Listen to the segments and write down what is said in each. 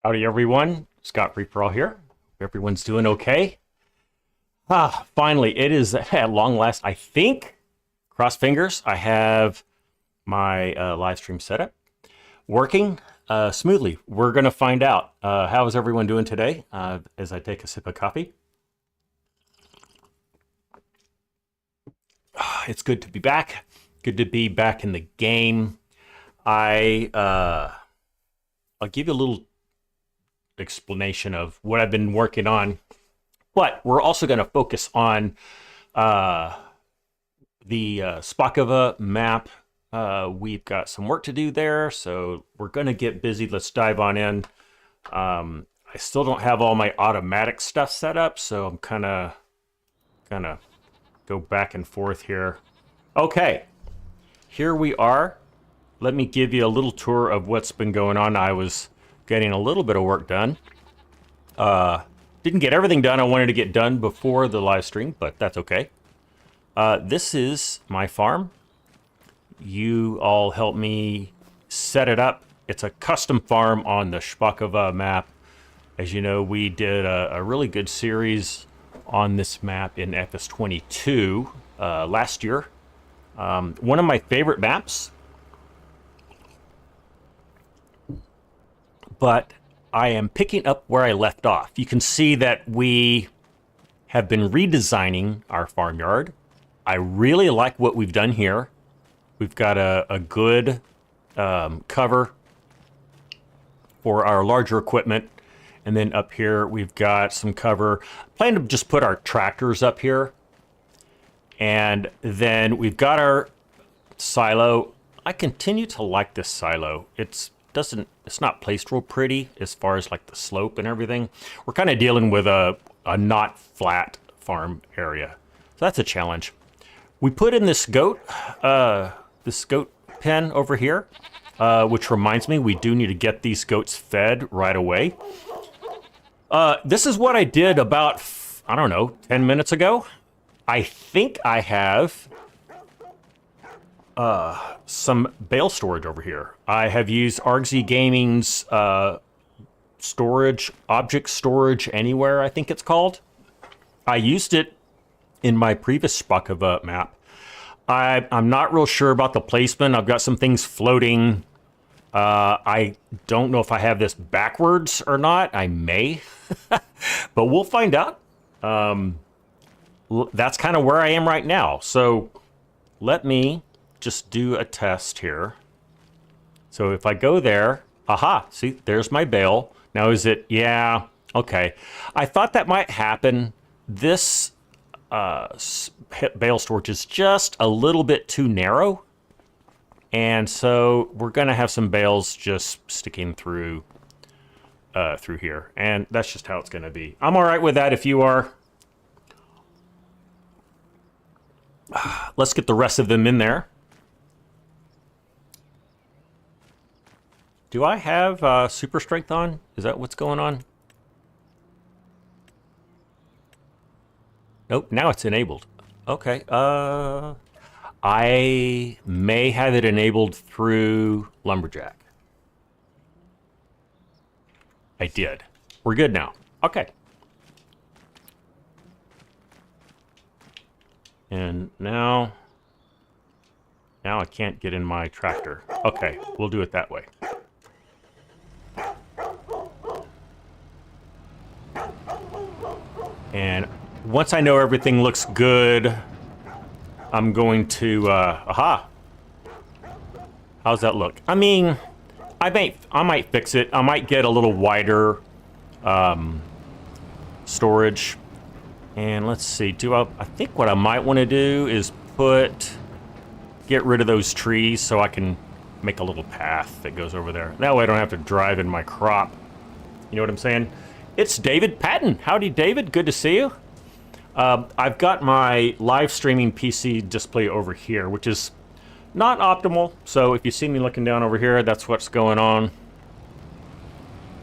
Howdy everyone, scottfreeforall here. Hope everyone's doing okay. Finally, it is at long last, I think, cross fingers, I have my live stream setup working smoothly. We're going to find out. How is everyone doing today as I take a sip of coffee? It's good to be back. Good to be back in the game. I'll give you a little explanation of what I've been working on, but we're also going to focus on the Szpakowo map. We've got some work to do there, so we're going to get busy. Let's dive on in. I still don't have all my automatic stuff set up, so I'm kind of gonna go back and forth here. Okay, here we are. Let me give you a little tour of what's been going on. I was getting a little bit of work done. Didn't get everything done I wanted to get done before the live stream, but that's okay. This is my farm. You all helped me set it up. It's a custom farm on the Szpakowo map. As you know, we did a really good series on this map in FS25 last year. One of my favorite maps. But I am picking up where I left off. You can see that we have been redesigning our farmyard. I really like what we've done here. We've got a good cover for our larger equipment. And then up here, we've got some cover. I plan to just put our tractors up here. And then we've got our silo. I continue to like this silo. It's not placed real pretty as far as like the slope and everything. We're kind of dealing with a not flat farm area. So that's a challenge. We put in this goat pen over here, which reminds me we do need to get these goats fed right away. This is what I did about, I don't know, 10 minutes ago. I think I have some bale storage over here. I have used ArgZ Gaming's storage, object storage anywhere, I think it's called. I used it in my previous Szpakowo map. I'm not real sure about the placement. I've got some things floating. I don't know if I have this backwards or not. I may, but we'll find out. That's kind of where I am right now. So let me just do a test here. So if I go there, aha, see, there's my bale. Now is it, yeah, okay. I thought that might happen. This bale storage is just a little bit too narrow. And so we're gonna have some bales just sticking through here. And that's just how it's gonna be. I'm all right with that if you are. Let's get the rest of them in there. Do I have super strength on? Is that what's going on? Nope, now it's enabled. Okay, I may have it enabled through Lumberjack. I did. We're good now. Okay. And now I can't get in my tractor. Okay, we'll do it that way. And once I know everything looks good, I'm going to, aha. How's that look? I mean, I might fix it. I might get a little wider storage. And let's see, I think what I might want to do is get rid of those trees so I can make a little path that goes over there. That way I don't have to drive in my crop. You know what I'm saying? It's David Patton. Howdy, David. Good to see you. I've got my live streaming PC display over here, which is not optimal. So if you see me looking down over here, that's what's going on.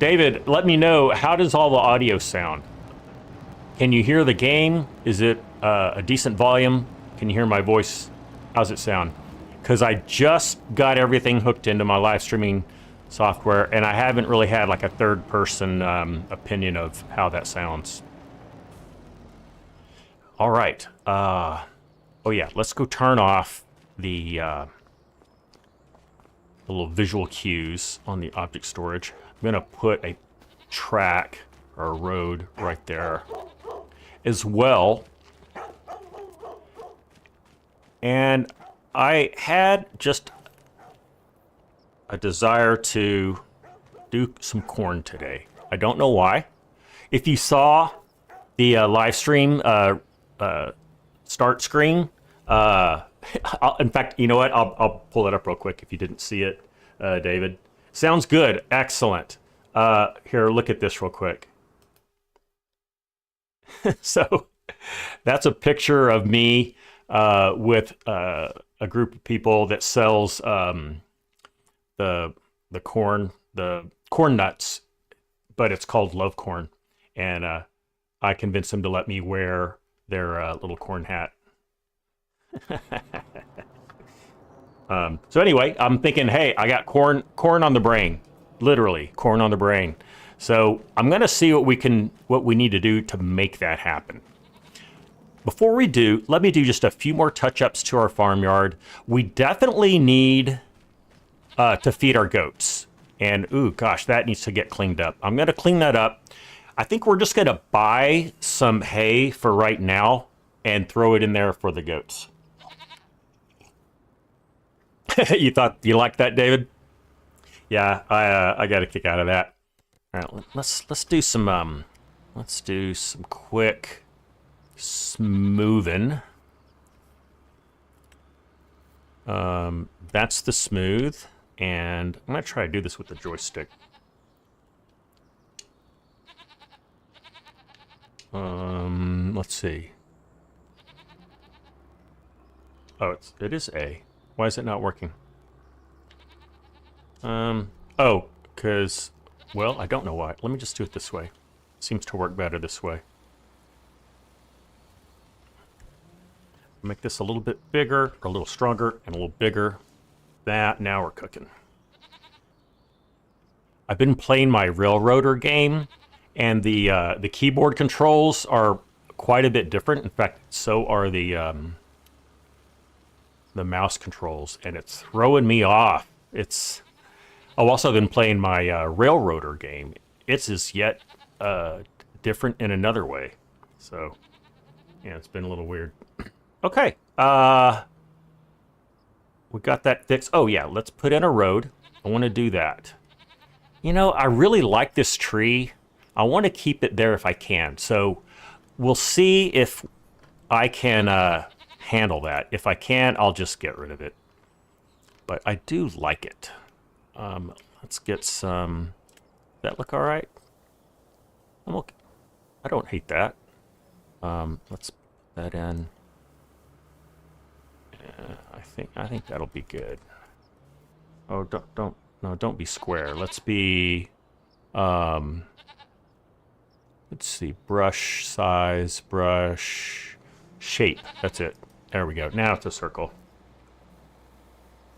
David, let me know, how does all the audio sound? Can you hear the game? Is it a decent volume? Can you hear my voice? How's it sound? Because I just got everything hooked into my live streaming software, and I haven't really had like a third-person opinion of how that sounds. All right. Oh yeah, let's go turn off the little visual cues on the object storage. I'm gonna put a track or a road right there as well. And I had just a desire to do some corn today. I don't know why. If you saw the live stream start screen, in fact, you know what? I'll pull it up real quick if you didn't see it, David. Sounds good. Excellent. Here, look at this real quick. So that's a picture of me with a group of people that sells the corn nuts, but it's called Love Corn, and I convinced them to let me wear their little corn hat. So anyway, I'm thinking, hey, I got corn on the brain, literally corn on the brain. So I'm gonna see what we need to do to make that happen. Before we do, let me do just a few more touch-ups to our farmyard. We definitely need to feed our goats. And, ooh, gosh, that needs to get cleaned up. I'm going to clean that up. I think we're just going to buy some hay for right now and throw it in there for the goats. You liked that, David? Yeah, I got a kick out of that. All right, let's do some quick smoothing. That's the smooth, and I'm gonna try to do this with the joystick. Let's see. Oh, it is A. Why is it not working? Oh, because, well, I don't know why. Let me just do it this way. Seems to work better this way. Make this a little bit bigger, or a little stronger, and a little bigger. That, now we're cooking. I've been playing my Railroader game, and the keyboard controls are quite a bit different. In fact, so are the mouse controls, and it's throwing me off. I've also been playing my Railroader game. It's as yet different in another way. So, yeah, it's been a little weird. Okay, we got that fixed. Oh yeah, let's put in a road. I want to do that. You know, I really like this tree. I want to keep it there if I can. So we'll see if I can handle that. If I can, I'll just get rid of it. But I do like it. Let's get some. Does that look all right? I don't hate that. Let's put that in. I think that'll be good. Oh, don't be square. Let's be, let's see, brush size, brush shape. That's it. There we go. Now it's a circle.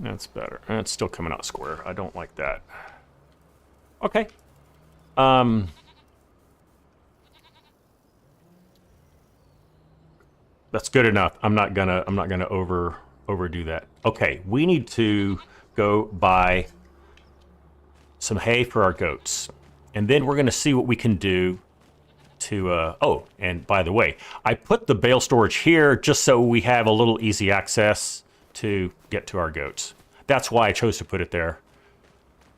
That's better. And it's still coming out square. I don't like that. Okay. That's good enough. I'm not gonna overdo that. Okay, we need to go buy some hay for our goats, and then we're gonna see what we can do to. Oh, and by the way, I put the bale storage here just so we have a little easy access to get to our goats. That's why I chose to put it there.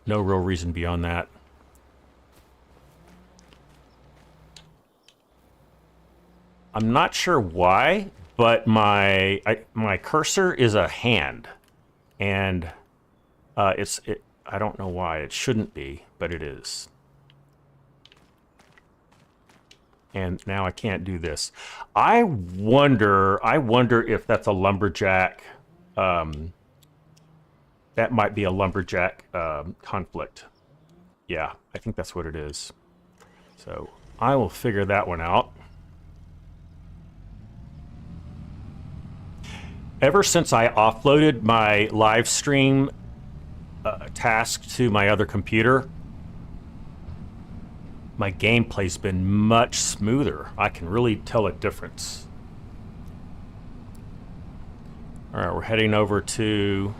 No real reason beyond that. I'm not sure why, but my cursor is a hand, and I don't know why. It shouldn't be, but it is. And now I can't do this. I wonder if that's a lumberjack. That might be a lumberjack conflict. Yeah, I think that's what it is. So I will figure that one out. Ever since I offloaded my live stream task to my other computer, my gameplay's been much smoother. I can really tell a difference. All right, we're heading over to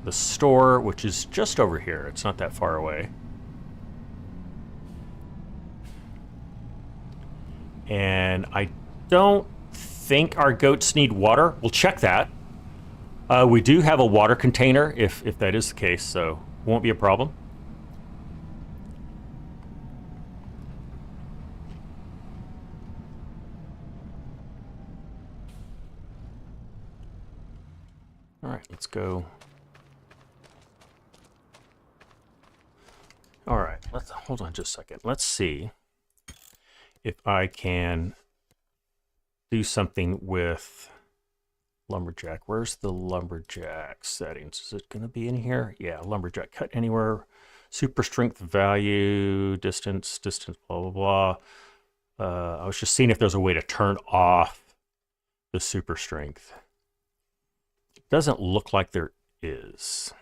the store, which is just over here. It's not that far away. And I don't think our goats need water. We'll check that. We do have a water container if that is the case, so won't be a problem. All right, let's go. All right, let's hold on just a second. Let's see if I can do something with lumberjack. Where's the lumberjack settings? Is it going to be in here? Yeah, lumberjack cut anywhere. Super strength value, distance, blah, blah, blah. I was just seeing if there's a way to turn off the super strength. It doesn't look like there is.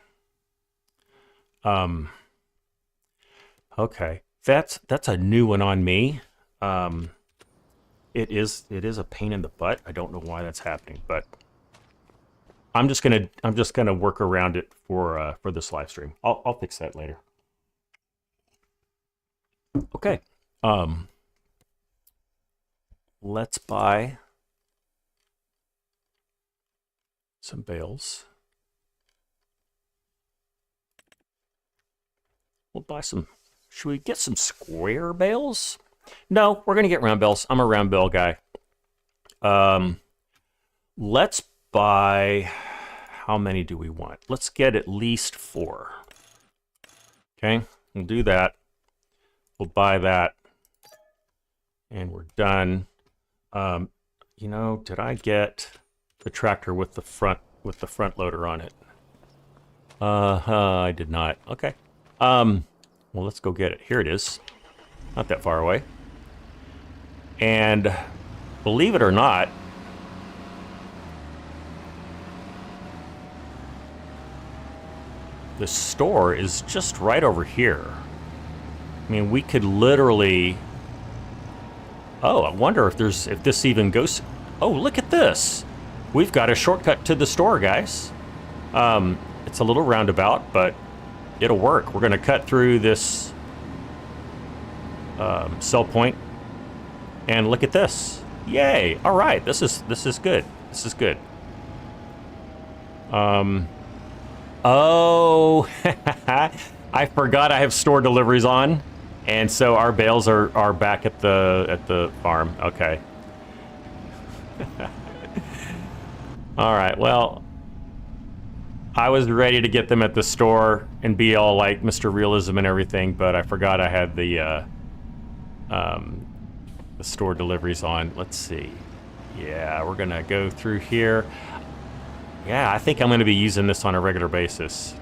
Okay, that's a new one on me. It is a pain in the butt. I don't know why that's happening, but I'm just gonna work around it for this live stream. I'll fix that later. Okay. Let's buy some bales. We'll buy some. Should we get some square bales? No, we're gonna get round bales. I'm a round bale guy. Let's buy. How many do we want? Let's get at least 4. Okay, we'll do that. We'll buy that, and we're done. You know, did I get the tractor with the front loader on it? I did not. Okay. Well, let's go get it. Here it is. Not that far away. And believe it or not, the store is just right over here. I mean, we could literally... Oh, I wonder if this even goes... Oh, look at this. We've got a shortcut to the store, guys. It's a little roundabout, but it'll work. We're going to cut through this sell point, and look at this. Yay! All right, this is good. This is good. Oh, I forgot I have store deliveries on, and so our bales are back at the farm. Okay. All right. Well, I was ready to get them at the store and be all like Mr. Realism and everything, but I forgot I had the store deliveries on. Let's see. Yeah, we're gonna go through here. Yeah, I think I'm gonna be using this on a regular basis.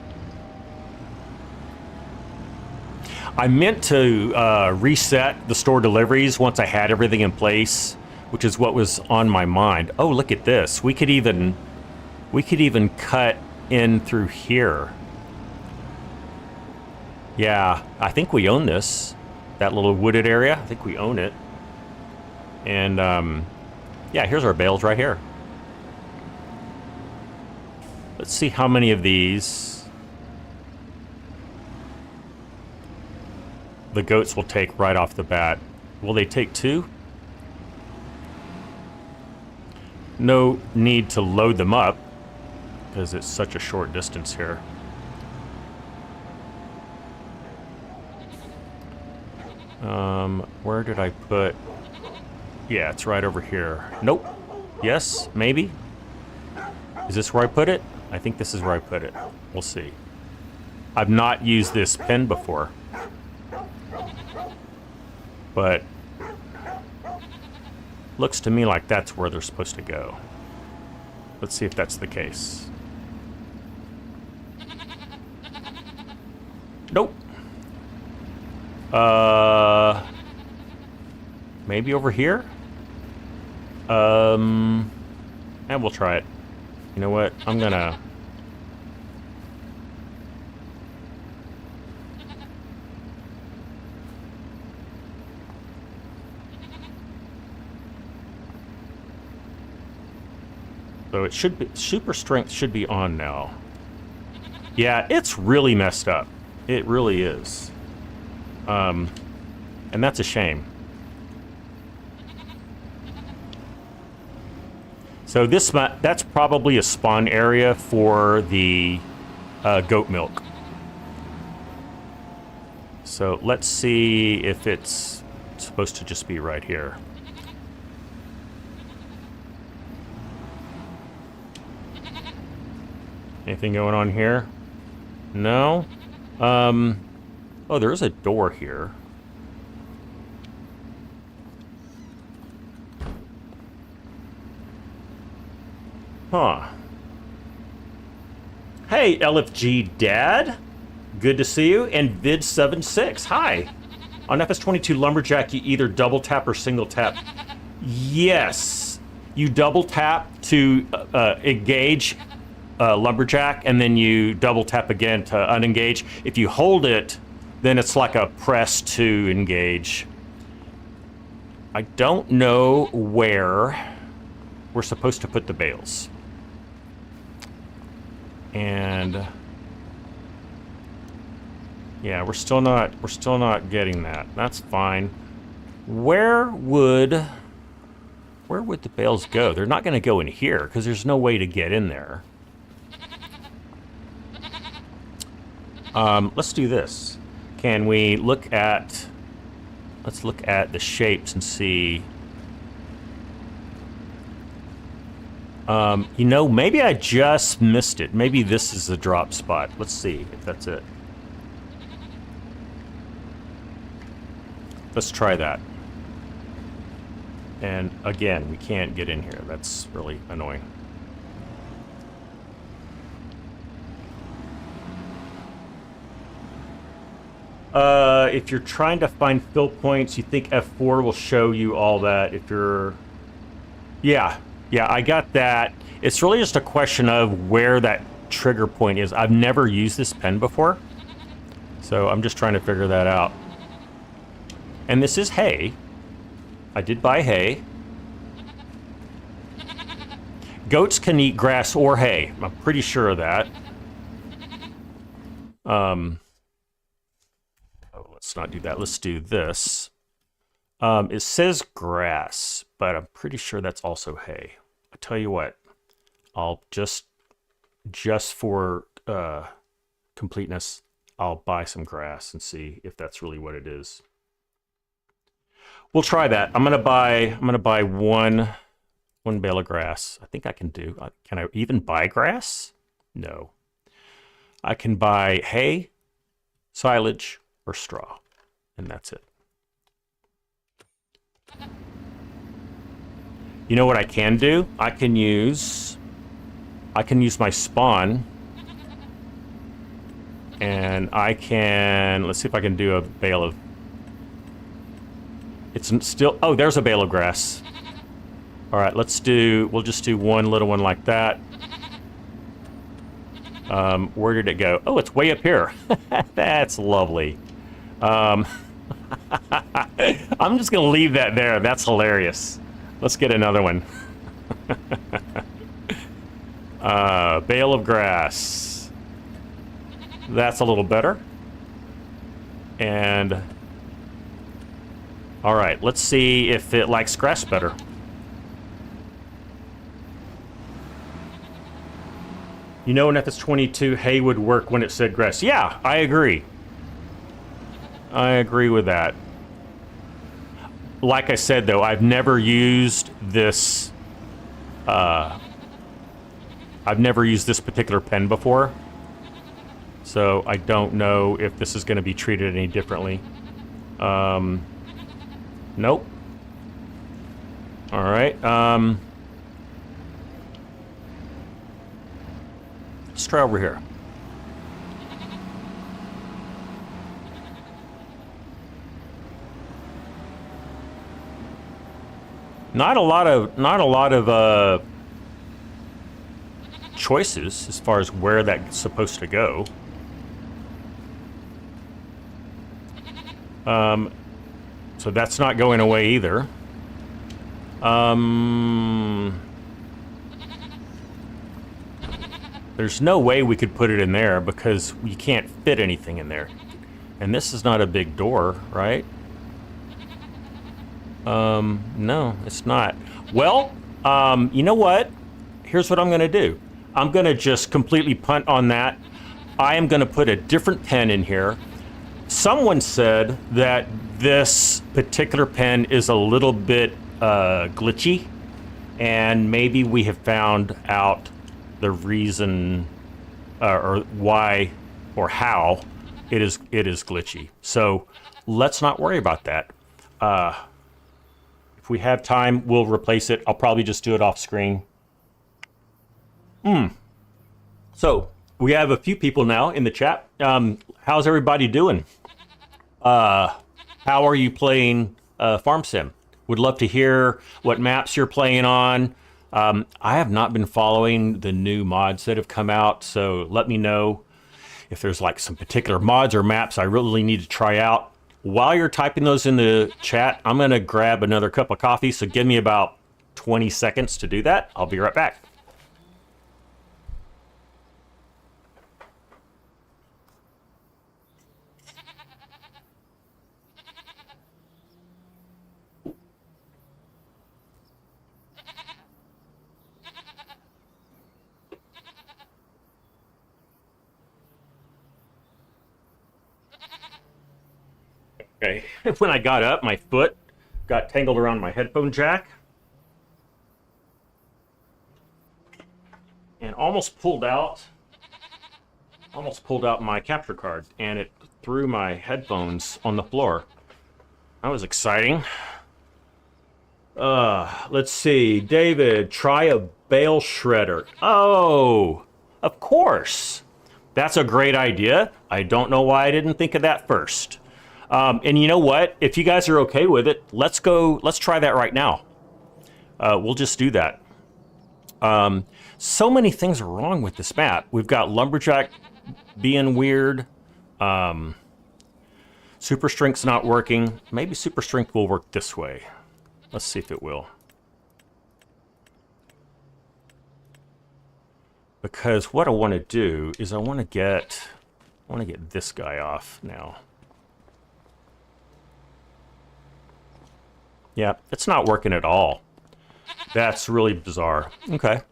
I meant to reset the store deliveries once I had everything in place, which is what was on my mind. Oh, look at this. We could even cut in through here. Yeah, I think we own this. That little wooded area, I think we own it. And yeah, here's our bales right here. Let's see how many of these the goats will take right off the bat. Will they take 2? No need to load them up because it's such a short distance here. Where did I put? Yeah, it's right over here. Nope. Yes, maybe. Is this where I put it? I think this is where I put it. We'll see. I've not used this pen before, but looks to me like that's where they're supposed to go. Let's see if that's the case. Nope. Maybe over here? And we'll try it. You know what? I'm gonna So it should be, super strength should be on now. Yeah, it's really messed up. It really is. And that's a shame. So that's probably a spawn area for the goat milk. So let's see if it's supposed to just be right here. Anything going on here? No? Oh, there is a door here. Huh. Hey, LFG Dad. Good to see you. And Vid76. Hi. On FS25 Lumberjack, you either double tap or single tap. Yes. You double tap to engage Lumberjack, and then you double tap again to unengage. If you hold it, then it's like a press to engage. I don't know where we're supposed to put the bales. And yeah, we're still not getting that. That's fine. Where would the bales go? They're not going to go in here because there's no way to get in there. Let's do this. Can we look at... Let's look at the shapes and see... you know, maybe I just missed it. Maybe this is the drop spot. Let's see if that's it. Let's try that. And again, we can't get in here. That's really annoying. If you're trying to find fill points, you think F4 will show you all that. If you're... Yeah, I got that. It's really just a question of where that trigger point is. I've never used this pen before, so I'm just trying to figure that out. And this is hay. I did buy hay. Goats can eat grass or hay. I'm pretty sure of that. Oh, let's not do that. Let's do this. It says grass, but I'm pretty sure that's also hay. I tell you what, I'll just for completeness, I'll buy some grass and see if that's really what it is. We'll try that. I'm gonna buy one bale of grass. I think I can do. Can I even buy grass? No. I can buy hay, silage, or straw, and that's it. You know what I can do? I can use my spawn, and I can, let's see if I can do a bale of, it's still, oh, there's a bale of grass. All right, we'll just do one little one like that. Where did it go? Oh, it's way up here. That's lovely. I'm just gonna leave that there. That's hilarious. Let's get another one. Bale of grass. That's a little better. And all right, let's see if it likes grass better. You know, in FS22, hay would work when it said grass. Yeah, I agree. I agree with that. Like I said, though, I've never used this. I've never used this particular pen before, so I don't know if this is going to be treated any differently. Nope. All right. Let's try over here. Not a lot of choices as far as where that's supposed to go. So that's not going away either. There's no way we could put it in there because you can't fit anything in there. And this is not a big door, right? No, it's not. Well, you know what? Here's what I'm going to do. I'm going to just completely punt on that. I am going to put a different pen in here. Someone said that this particular pen is a little bit glitchy, and maybe we have found out the reason or why or how it is glitchy. So let's not worry about that. If we have time, we'll replace it. I'll probably just do it off screen. So we have a few people now in the chat. How's everybody doing? How are you playing Farm Sim? Would love to hear what maps you're playing on. I have not been following the new mods that have come out, so let me know if there's like some particular mods or maps I really need to try out. While you're typing those in the chat, I'm going to grab another cup of coffee, so give me about 20 seconds to do that. I'll be right back. Okay, when I got up, my foot got tangled around my headphone jack and almost pulled out my capture card, and it threw my headphones on the floor. That was exciting. Let's see. David, try a bale shredder. Oh, of course. That's a great idea. I don't know why I didn't think of that first. And you know what? If you guys are okay with it, let's try that right now. We'll just do that. So many things are wrong with this map. We've got Lumberjack being weird. Super Strength's not working. Maybe Super Strength will work this way. Let's see if it will. Because what I want to do is I want to get this guy off now. Yeah, it's not working at all. That's really bizarre. Okay.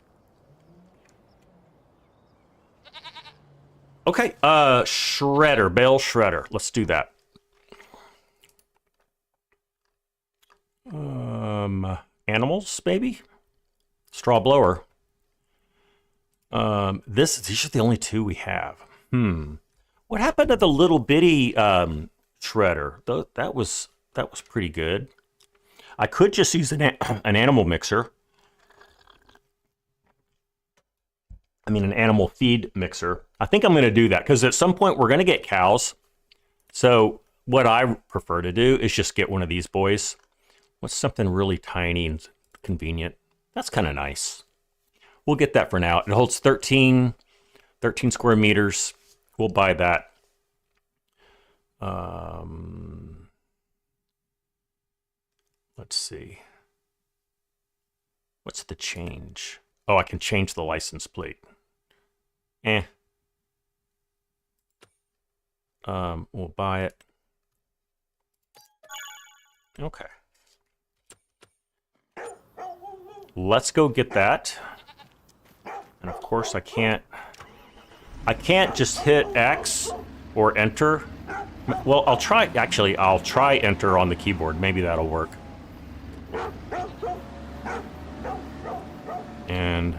Okay, shredder, bale shredder. Let's do that. Animals, maybe? Straw blower. These are the only two we have. What happened to the little bitty shredder? That was pretty good. I could just use an animal mixer. I mean, an animal feed mixer. I think I'm going to do that because at some point we're going to get cows. So what I prefer to do is just get one of these boys. What's something really tiny and convenient? That's kind of nice. We'll get that for now. It holds 13 square meters. We'll buy that. Let's see. What's the change? Oh, I can change the license plate. We'll buy it. Okay. Let's go get that. And of course I can't just hit X or enter. Well, I'll try enter on the keyboard. Maybe that'll work. And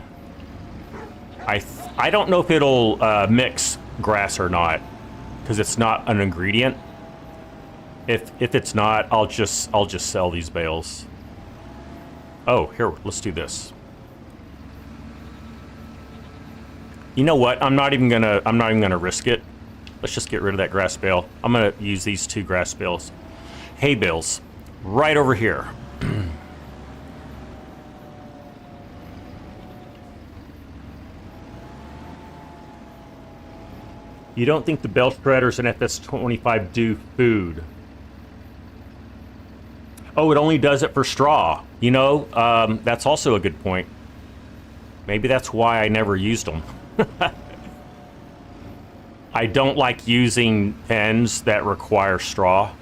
I don't know if it'll mix grass or not, because it's not an ingredient. If it's not, I'll just sell these bales. Oh, here, let's do this. You know what? I'm not even gonna risk it. Let's just get rid of that grass bale. I'm gonna use these two grass bales. Hay bales, right over here. You don't think the bale shredders and FS25 do food? Oh, it only does it for straw. You know, that's also a good point. Maybe that's why I never used them. I don't like using pens that require straw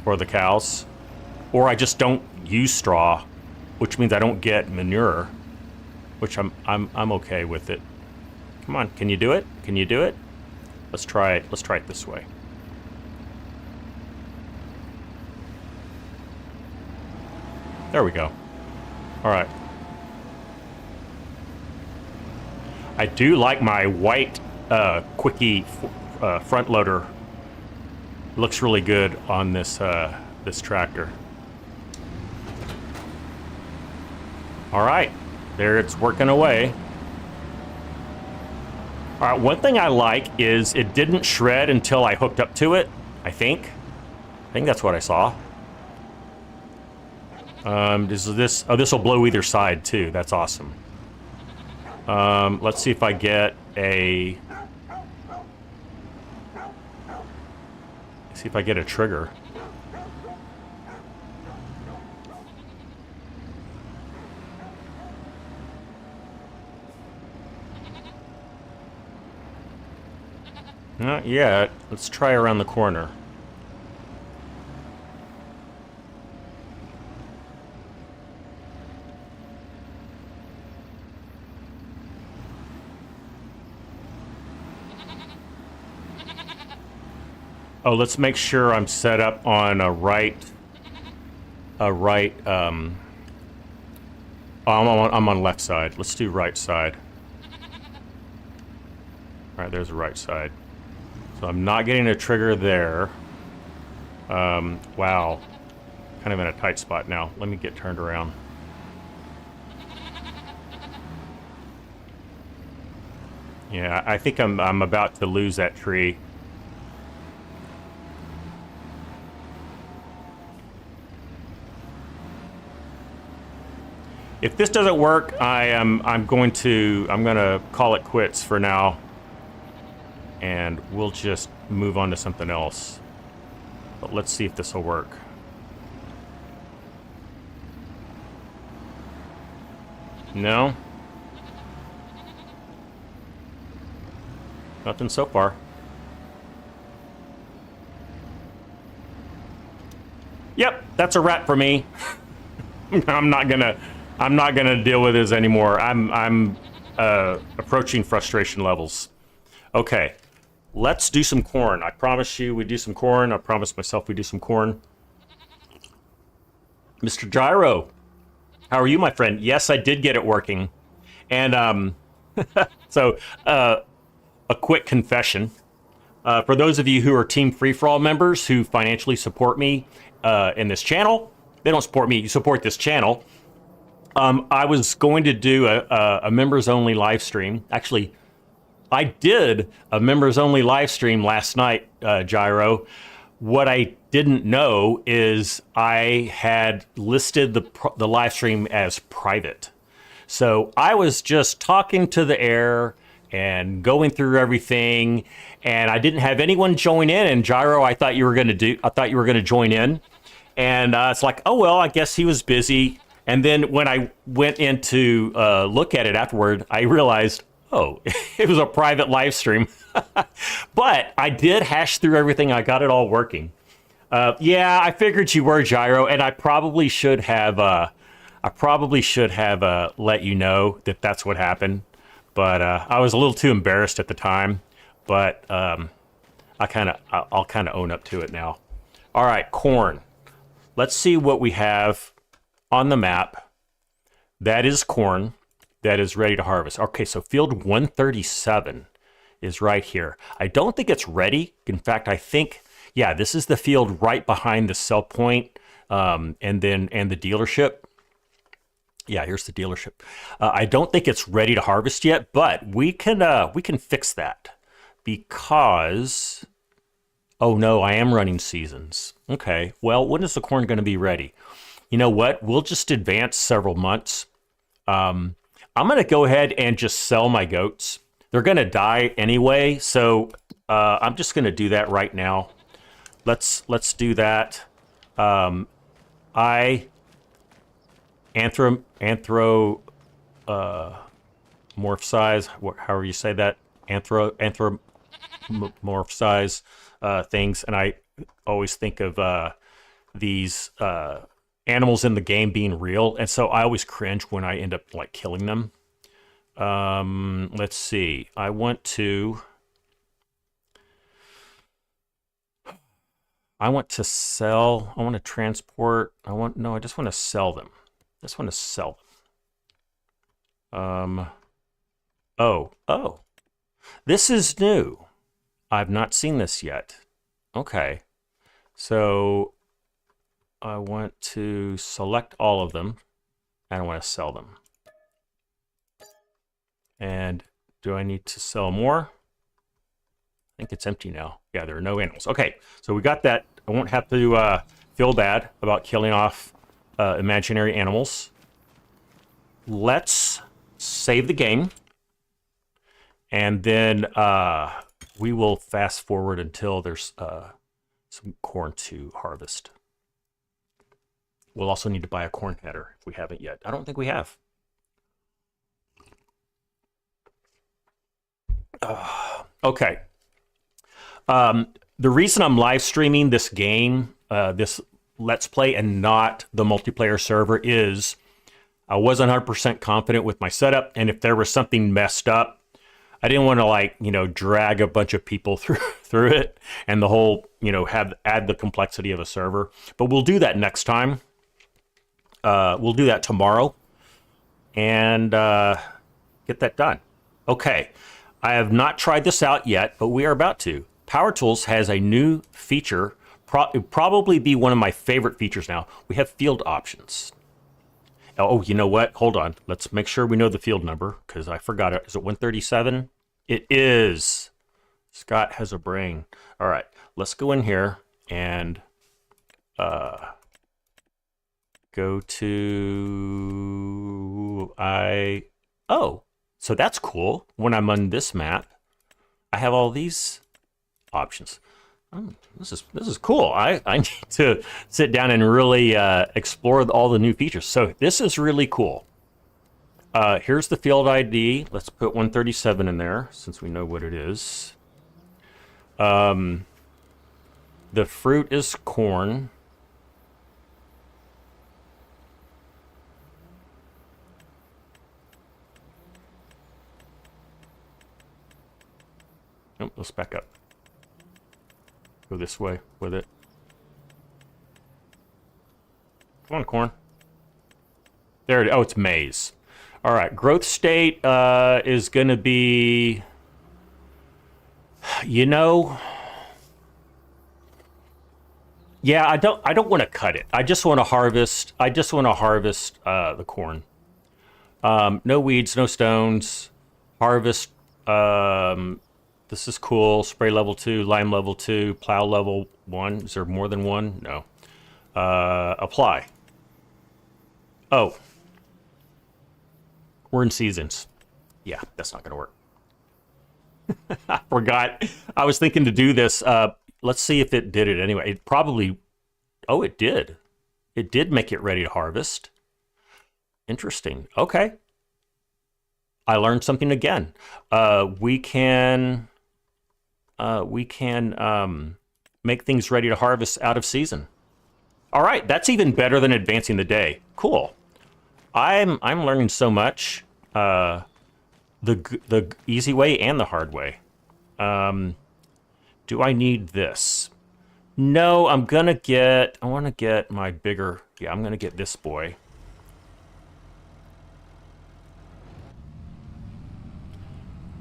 for the cows. Or I just don't use straw, which means I don't get manure, which I'm okay with it. Come on, can you do it? Can you do it? Let's try it. Let's try it this way. There we go. All right. I do like my white quickie front loader. Looks really good on this this tractor. All right, there it's working away. All right, one thing I like is it didn't shred until I hooked up to it. I think that's what I saw. This will blow either side too. That's awesome. Let's see if I get a... See if I get a trigger. Not yet. Let's try around the corner. Oh, let's make sure I'm set up on a right, oh, I'm on left side. Let's do right side. All right, there's the right side. So I'm not getting a trigger there. Wow. Kind of in a tight spot now. Let me get turned around. Yeah, I think I'm about to lose that tree. If this doesn't work, I'm gonna call it quits for now, and we'll just move on to something else. But let's see if this will work. No? Nothing so far. Yep, that's a wrap for me. I'm not gonna deal with this anymore. I'm approaching frustration levels. Okay, let's do some corn. I promise you we do some corn. I promise myself we do some corn. Mr. Gyro, how are you, my friend? Yes, I did get it working. And so a quick confession. For those of you who are Team Free-for-All members who financially support me in this channel, they don't support me, you support this channel. I was going to do a members-only live stream. Actually, I did a members-only live stream last night, Gyro. What I didn't know is I had listed the live stream as private. So I was just talking to the air and going through everything, and I didn't have anyone join in. And Gyro, I thought you were going to join in, and it's like, oh well, I guess he was busy. And then when I went in to look at it afterward, I realized, oh, it was a private live stream. But I did hash through everything. I got it all working. Yeah, I figured you were, Gyro, and I probably should have. Let you know that that's what happened. But I was a little too embarrassed at the time. But I'll kind of own up to it now. All right, corn. Let's see what we have on the map. That is corn that is ready to harvest. Okay, so field 137 is right here. I don't think it's ready. In fact, I think, yeah, this is the field right behind the sell point, and the dealership. Yeah, here's the dealership. I don't think it's ready to harvest yet, but we can fix that because, oh no, I am running seasons. Okay, well, when is the corn going to be ready? You know what? We'll just advance several months. I'm going to go ahead and just sell my goats. They're going to die anyway, so I'm just going to do that right now. Let's do that. morph size, however you say that, anthropomorph size things, and I always think of these animals in the game being real, and so I always cringe when I end up like killing them. Let's see. I want to sell. I want to transport. I just want to sell them. I just want to sell them. Oh. This is new. I've not seen this yet. Okay. So I want to select all of them and I want to sell them. And do I need to sell more? I think it's empty now. Yeah, there are no animals. Okay, so we got that. I won't have to feel bad about killing off imaginary animals. Let's save the game. And then we will fast forward until there's some corn to harvest. We'll also need to buy a corn header if we haven't yet. I don't think we have. Okay. The reason I'm live streaming this game, this Let's Play, and not the multiplayer server is I wasn't 100% confident with my setup, and if there was something messed up, I didn't want to, like, you know, drag a bunch of people through it and the whole, you know, add the complexity of a server. But we'll do that next time. We'll do that tomorrow and get that done. Okay. I have not tried this out yet, but we are about to. Power Tools has a new feature, probably be one of my favorite features now. We have field options. Oh, you know what? Hold on. Let's make sure we know the field number because I forgot it. Is it 137? It is. Scott has a brain. All right. Let's go in here and go to oh, so that's cool. When I'm on this map, I have all these options. Oh, this is cool. I need to sit down and really explore all the new features. So this is really cool. Here's the field ID. Let's put 137 in there since we know what it is. The fruit is corn. Oh, let's back up. Go this way with it. Come on, corn. There it is. Oh, it's maize. All right, growth state is going to be, you know, yeah, I don't want to cut it. I just want to harvest. The corn. No weeds, no stones. Harvest. This is cool. Spray level 2, lime level 2, plow level 1. Is there more than one? No. Apply. Oh. We're in seasons. Yeah, that's not going to work. I forgot. I was thinking to do this. Let's see if it did it anyway. It probably... Oh, it did. It did make it ready to harvest. Interesting. Okay. I learned something again. We can make things ready to harvest out of season. All right, that's even better than advancing the day. Cool. I'm learning so much. The easy way and the hard way. Do I need this? No, I want to get my bigger. Yeah, I'm gonna get this boy.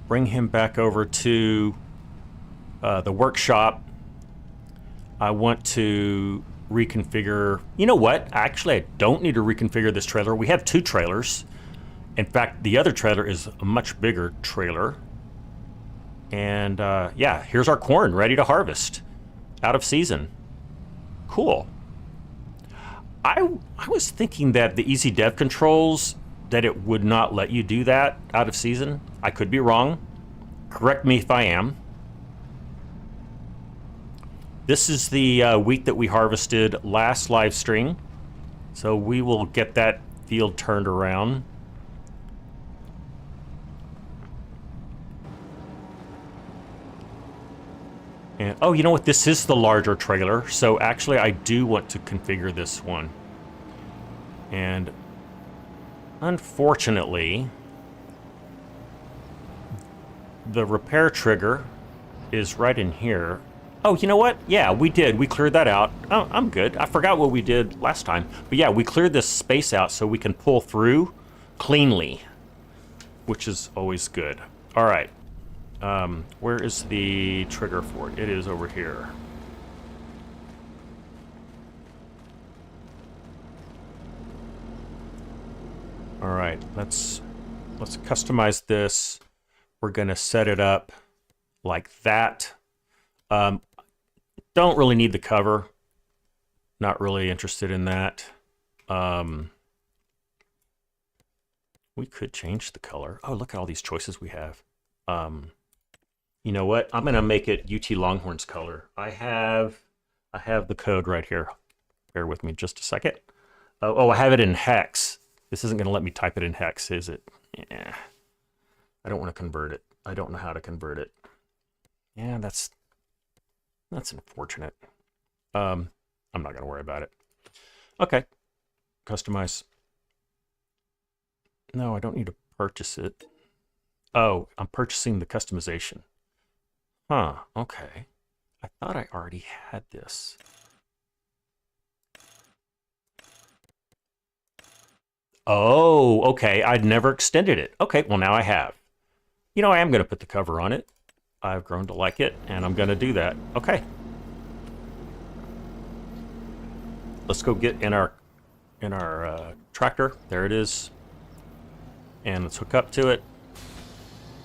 Bring him back over to the workshop. I want to reconfigure. You know what? Actually, I don't need to reconfigure this trailer. We have 2 trailers. In fact, the other trailer is a much bigger trailer. And yeah, here's our corn ready to harvest out of season. Cool. I was thinking that the easy dev controls, that it would not let you do that out of season. I could be wrong. Correct me if I am. This is the wheat that we harvested last live stream. So we will get that field turned around. And oh, you know what? This is the larger trailer. So actually, I do want to configure this one. And unfortunately, the repair trigger is right in here. Oh, you know what? Yeah, we did. We cleared that out. Oh, I'm good. I forgot what we did last time. But yeah, we cleared this space out so we can pull through cleanly, which is always good. All right. Where is the trigger for it? It is over here. All right, let's customize this. We're gonna set it up like that. Don't really need the cover. Not really interested in that. We could change the color. Oh, look at all these choices we have. You know what? I'm gonna make it UT Longhorns color. I have the code right here. Bear with me just a second. Oh, I have it in hex. This isn't gonna let me type it in hex, is it? Yeah. I don't want to convert it. I don't know how to convert it. Yeah, that's unfortunate. I'm not gonna worry about it. Okay. Customize. No, I don't need to purchase it. Oh, I'm purchasing the customization. Huh, okay. I thought I already had this. Oh, okay. I'd never extended it. Okay, well, now I have. You know, I am going to put the cover on it. I've grown to like it, and I'm going to do that. Okay. Let's go get in our tractor. There it is. And let's hook up to it.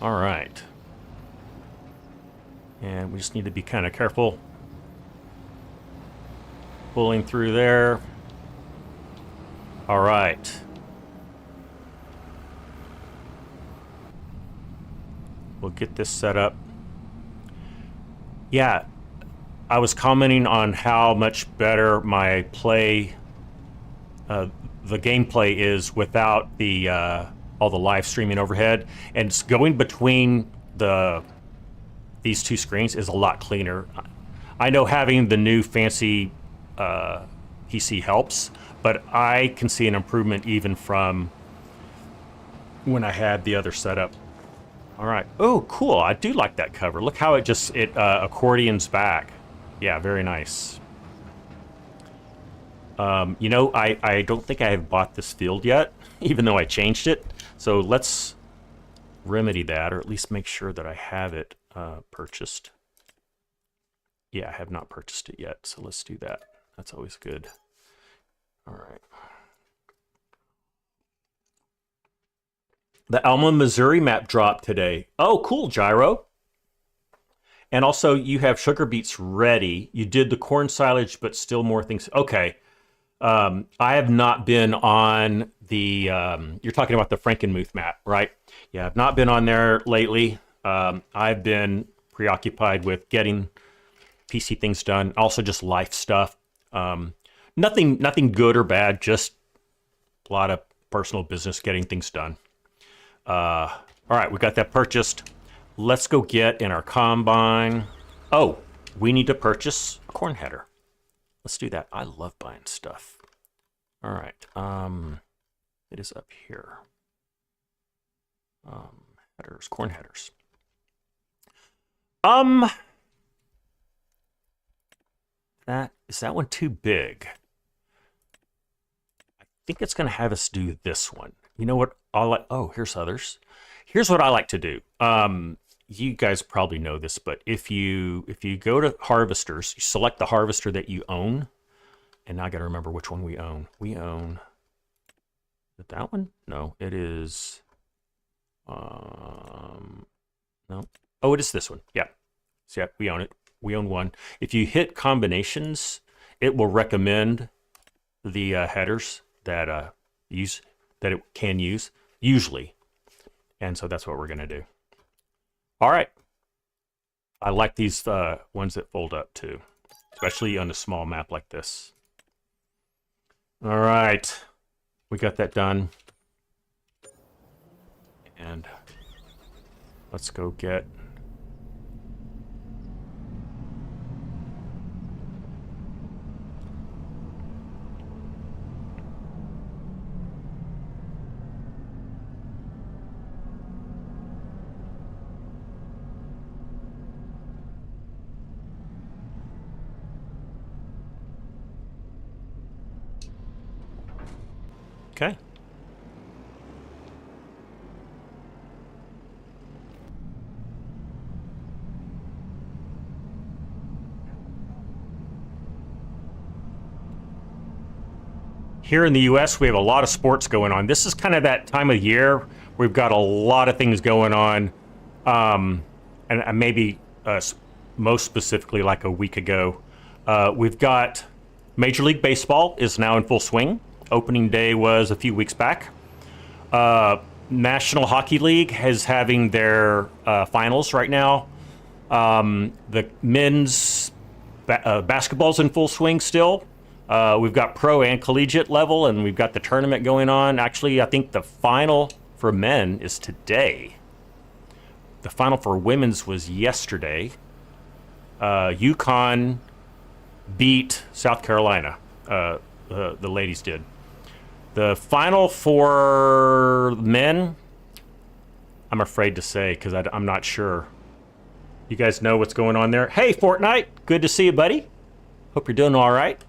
All right. And we just need to be kind of careful. Pulling through there. All right. We'll get this set up. Yeah, I was commenting on how much better my play, the gameplay is without the all the live streaming overhead, and it's going between these two screens is a lot cleaner. I know having the new fancy PC helps, but I can see an improvement even from when I had the other setup. All right. Oh, cool. I do like that cover. Look how it accordions back. Yeah, very nice. You know, I don't think I have bought this field yet, even though I changed it. So let's remedy that, or at least make sure that I have it purchased. Yeah, I have not purchased it yet, so let's do that. That's always good. All right. The Alma, Missouri map dropped today. Oh, cool, Gyro. And also, you have sugar beets ready. You did the corn silage, but still more things. Okay. I have not been on the, you're talking about the Frankenmuth map, right? Yeah, I've not been on there lately. I've been preoccupied with getting PC things done. Also just life stuff. Nothing good or bad, just a lot of personal business getting things done. All right, we got that purchased. Let's go get in our combine. Oh, we need to purchase a corn header. Let's do that. I love buying stuff. All right. It is up here. Headers, corn headers. Is that one too big? I think it's going to have us do this one. You know what? Oh, here's others. Here's what I like to do. You guys probably know this, but if you go to harvesters, you select the harvester that you own. And now I got to remember which one we own. We own, is it that one? No, it is, no. Oh, it is this one. Yeah. So yeah, we own it. We own one. If you hit combinations, it will recommend the headers that it can use, usually. And so that's what we're going to do. All right. I like these ones that fold up too, especially on a small map like this. All right. We got that done. And let's go get Okay. Here in the US, we have a lot of sports going on. This is kind of that time of year. We've got a lot of things going on. And maybe most specifically like a week ago, we've got Major League Baseball is now in full swing. Opening day was a few weeks back. National Hockey League is having their finals right now. The men's basketball's in full swing still. We've got pro and collegiate level, and we've got the tournament going on. Actually, I think the final for men is today. The final for women's was yesterday. UConn beat South Carolina. The ladies did. The final for men, I'm afraid to say because I'm not sure. You guys know what's going on there. Hey, Fortnite, good to see you, buddy. Hope you're doing all right.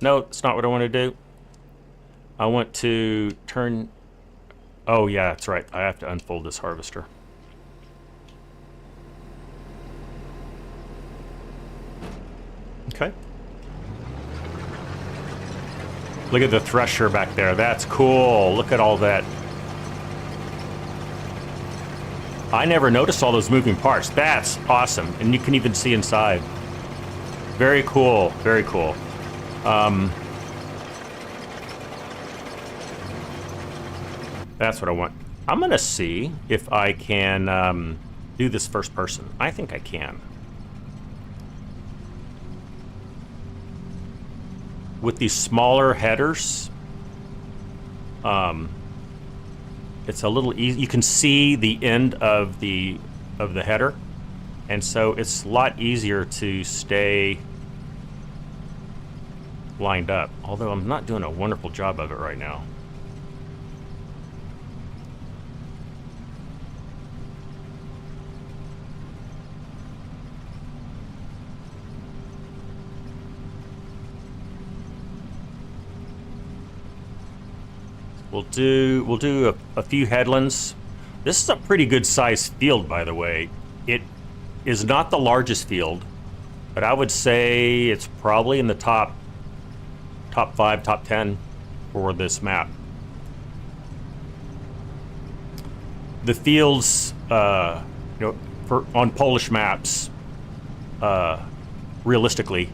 No, that's not what I want to do. I want to turn... Oh, yeah, that's right. I have to unfold this harvester. Okay. Look at the thresher back there. That's cool. Look at all that. I never noticed all those moving parts. That's awesome. And you can even see inside. Very cool. Very cool. That's what I want. I'm going to see if I can do this first person. I think I can. With these smaller headers, it's a little easy. You can see the end of the header, and so it's a lot easier to stay lined up. Although I'm not doing a wonderful job of it right now. We'll do a few headlands. This is a pretty good sized field, by the way. It is not the largest field, but I would say it's probably in the top 5, top 10 for this map. The fields, on Polish maps, realistically,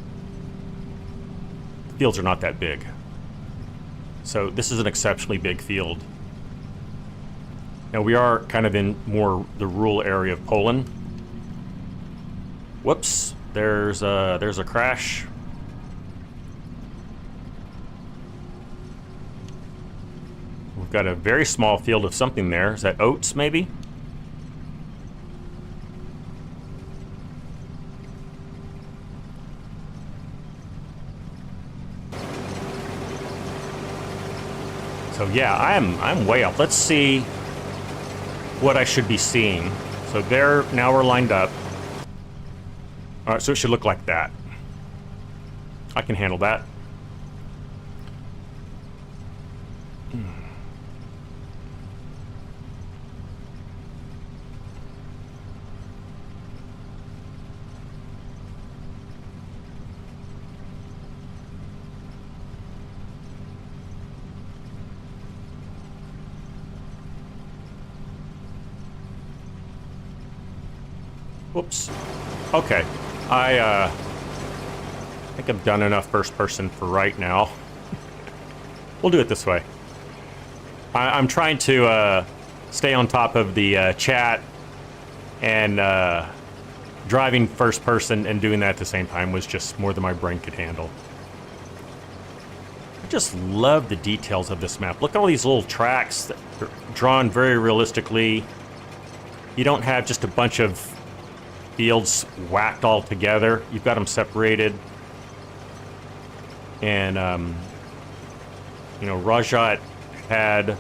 fields are not that big. So this is an exceptionally big field. Now we are kind of in more the rural area of Poland. Whoops, there's a crash. We've got a very small field of something there. Is that oats, maybe? So yeah, I'm way off. Let's see what I should be seeing. So there, now we're lined up. All right, so it should look like that. I can handle that. Whoops. Okay. I think I've done enough first person for right now. We'll do it this way. I'm trying to stay on top of the chat, and driving first person and doing that at the same time was just more than my brain could handle. I just love the details of this map. Look at all these little tracks that are drawn very realistically. You don't have just a bunch of fields whacked all together. You've got them separated. And, Rajat had,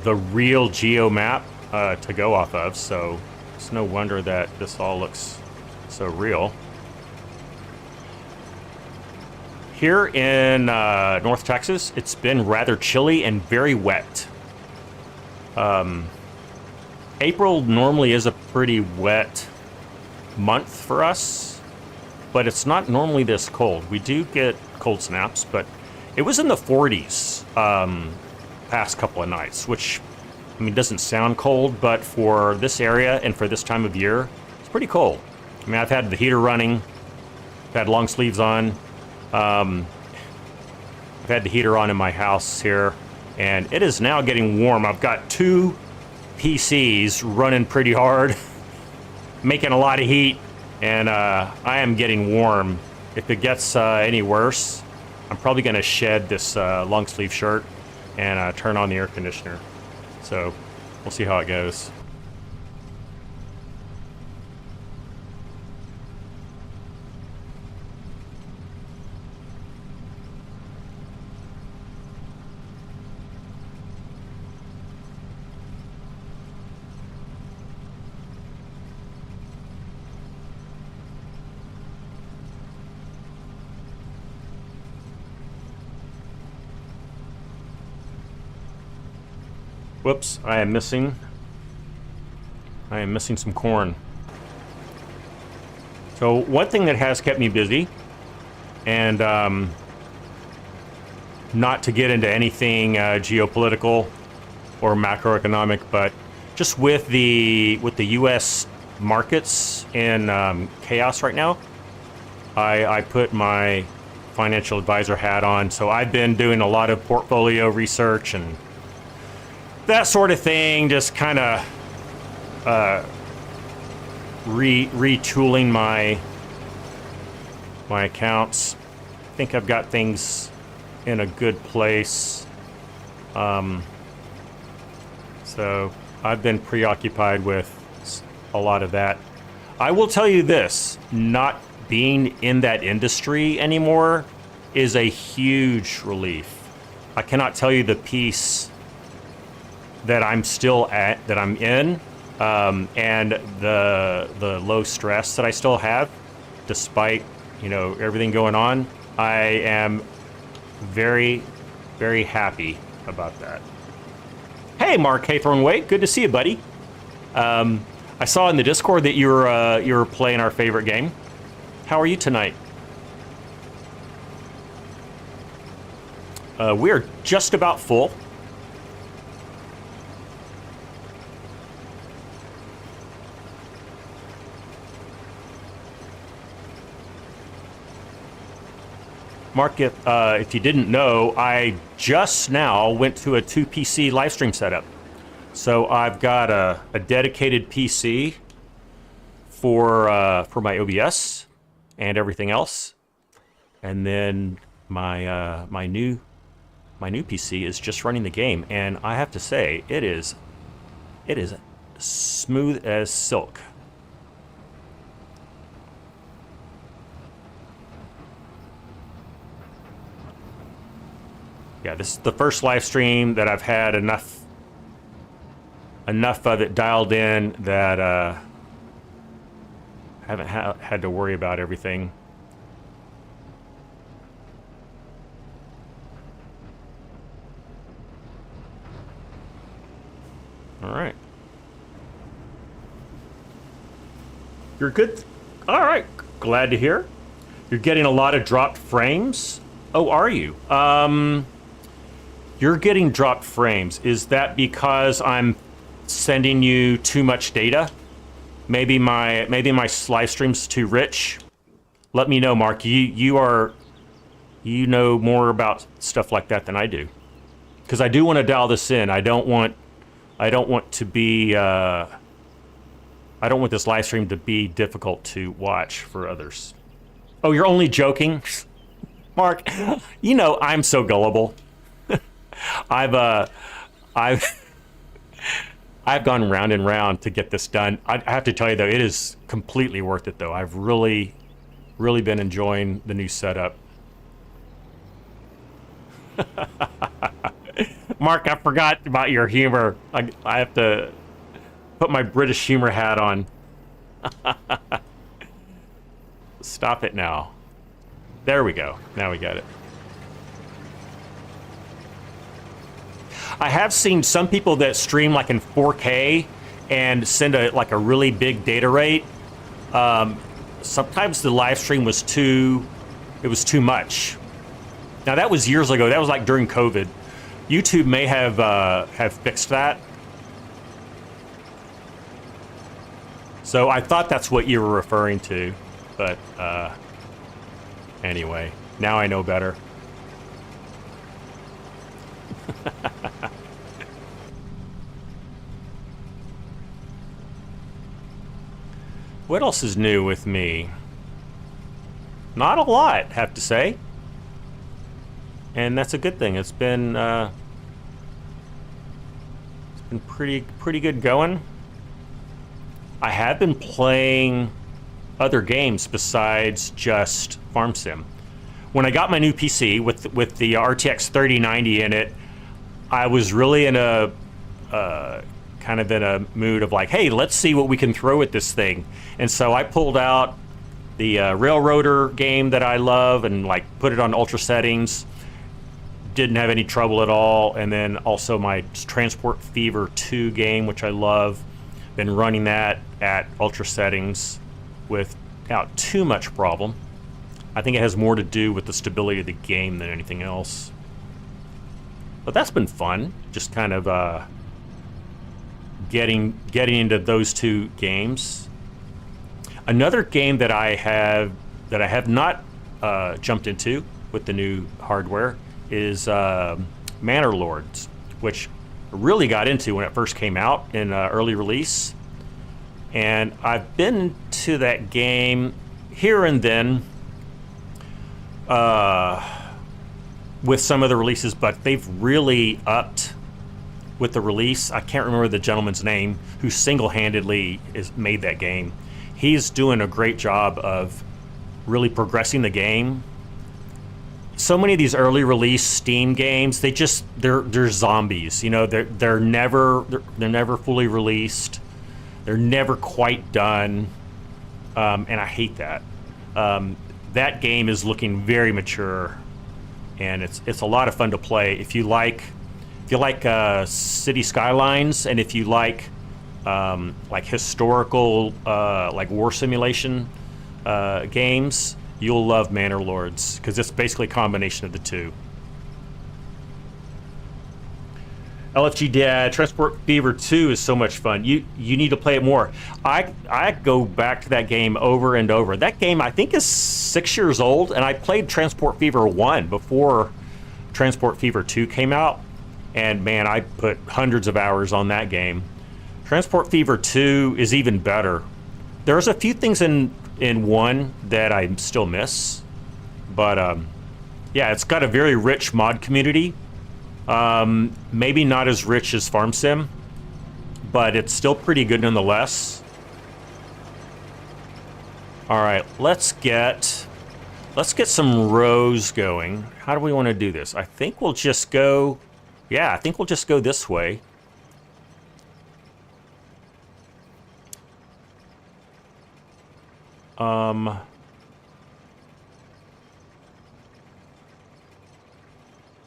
the real geo map to go off of, so it's no wonder that this all looks so real. Here in North Texas, it's been rather chilly and very wet. April normally is a pretty wet month for us, but it's not normally this cold. We do get cold snaps, but it was in the 40s past couple of nights, which, I mean, doesn't sound cold, but for this area and for this time of year, it's pretty cold. I mean, I've had the heater running, I've had long sleeves on. I've had the heater on in my house here, and it is now getting warm. I've got 2 PCs running pretty hard, making a lot of heat, and I am getting warm. If it gets any worse, I'm probably going to shed this long sleeve shirt and turn on the air conditioner. So we'll see how it goes. Whoops, I am missing some corn. So one thing that has kept me busy, and not to get into anything geopolitical or macroeconomic, but just with the U.S. markets in chaos right now, I put my financial advisor hat on. So I've been doing a lot of portfolio research and that sort of thing, just kind of retooling my accounts. I think I've got things in a good place. So I've been preoccupied with a lot of that. I will tell you this, not being in that industry anymore is a huge relief. I cannot tell you the peace that I'm in, and the low stress that I still have, despite, you know, everything going on. I am very, very happy about that. Hey, Mark Haythornway, good to see you, buddy. I saw in the Discord that you were playing our favorite game. How are you tonight? We're just about full. Mark, if you didn't know, I just now went to a 2 PC live stream setup. So I've got a dedicated PC for my OBS and everything else, and then my new PC is just running the game, and I have to say it is smooth as silk. Yeah, this is the first live stream that I've had enough of it dialed in that I haven't had to worry about everything. All right. You're good? All right. Glad to hear. You're getting a lot of dropped frames. Oh, are you? You're getting dropped frames. Is that because I'm sending you too much data? Maybe my live stream's too rich? Let me know, Mark. You know more about stuff like that than I do. Because I do want to dial this in. I don't want to be I don't want this live stream to be difficult to watch for others. Oh, you're only joking? Mark, you know I'm so gullible. I've gone round and round to get this done. I have to tell you though, it is completely worth it though. I've really been enjoying the new setup. Mark, I forgot about your humor. I have to put my British humor hat on. Stop it now. There we go. Now we got it. I have seen some people that stream like in 4K and send like a really big data rate. Sometimes the live stream was too much. Now that was years ago. That was like during COVID. YouTube may have fixed that. So I thought that's what you were referring to, but anyway, now I know better. What else is new with me? Not a lot, have to say. And that's a good thing. It's been pretty good going. I have been playing other games besides just Farm Sim. When I got my new PC with the RTX 3090 in it, I was really in a kind of in a mood of like, hey, let's see what we can throw at this thing. And so I pulled out the Railroader game that I love and like put it on ultra settings. Didn't have any trouble at all. And then also my Transport Fever 2 game, which I love. Been running that at ultra settings without too much problem. I think it has more to do with the stability of the game than anything else. But that's been fun, just kind of getting into those two games. Another game that I have not jumped into with the new hardware is Manor Lords, which I really got into when it first came out in early release. And I've been to that game here and then with some of the releases, but they've really upped with the release. I can't remember the gentleman's name who single-handedly made that game. He's doing a great job of really progressing the game. So many of these early release Steam games, they're zombies. You know, they're never fully released. They're never quite done, and I hate that. That game is looking very mature, and it's a lot of fun to play if you like city skylines, and if you like historical like war simulation games. You'll love Manor Lords because it's basically a combination of the two. LFG Transport Fever 2 is so much fun. You need to play it more. I go back to that game over and over. That game I think is 6 years old, and I played Transport Fever 1 before Transport Fever 2 came out. And man, I put hundreds of hours on that game. Transport Fever 2 is even better. There's a few things in 1 that I still miss, but yeah, it's got a very rich mod community. Maybe not as rich as Farm Sim, but it's still pretty good nonetheless. All right, let's get some rows going. How do we want to do this? I think we'll just go. Yeah, I think we'll just go this way.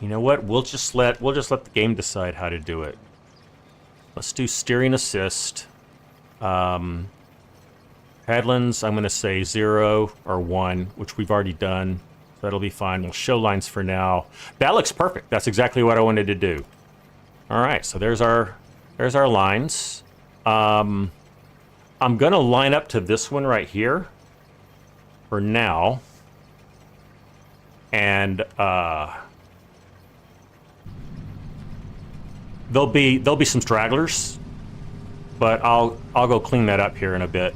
You know what? We'll just let the game decide how to do it. Let's do steering assist. Headlands, I'm going to say 0 or 1, which we've already done. So that'll be fine. We'll show lines for now. That looks perfect. That's exactly what I wanted to do. All right, so there's our lines. I'm going to line up to this one right here for now. And there'll be some stragglers, but I'll go clean that up here in a bit.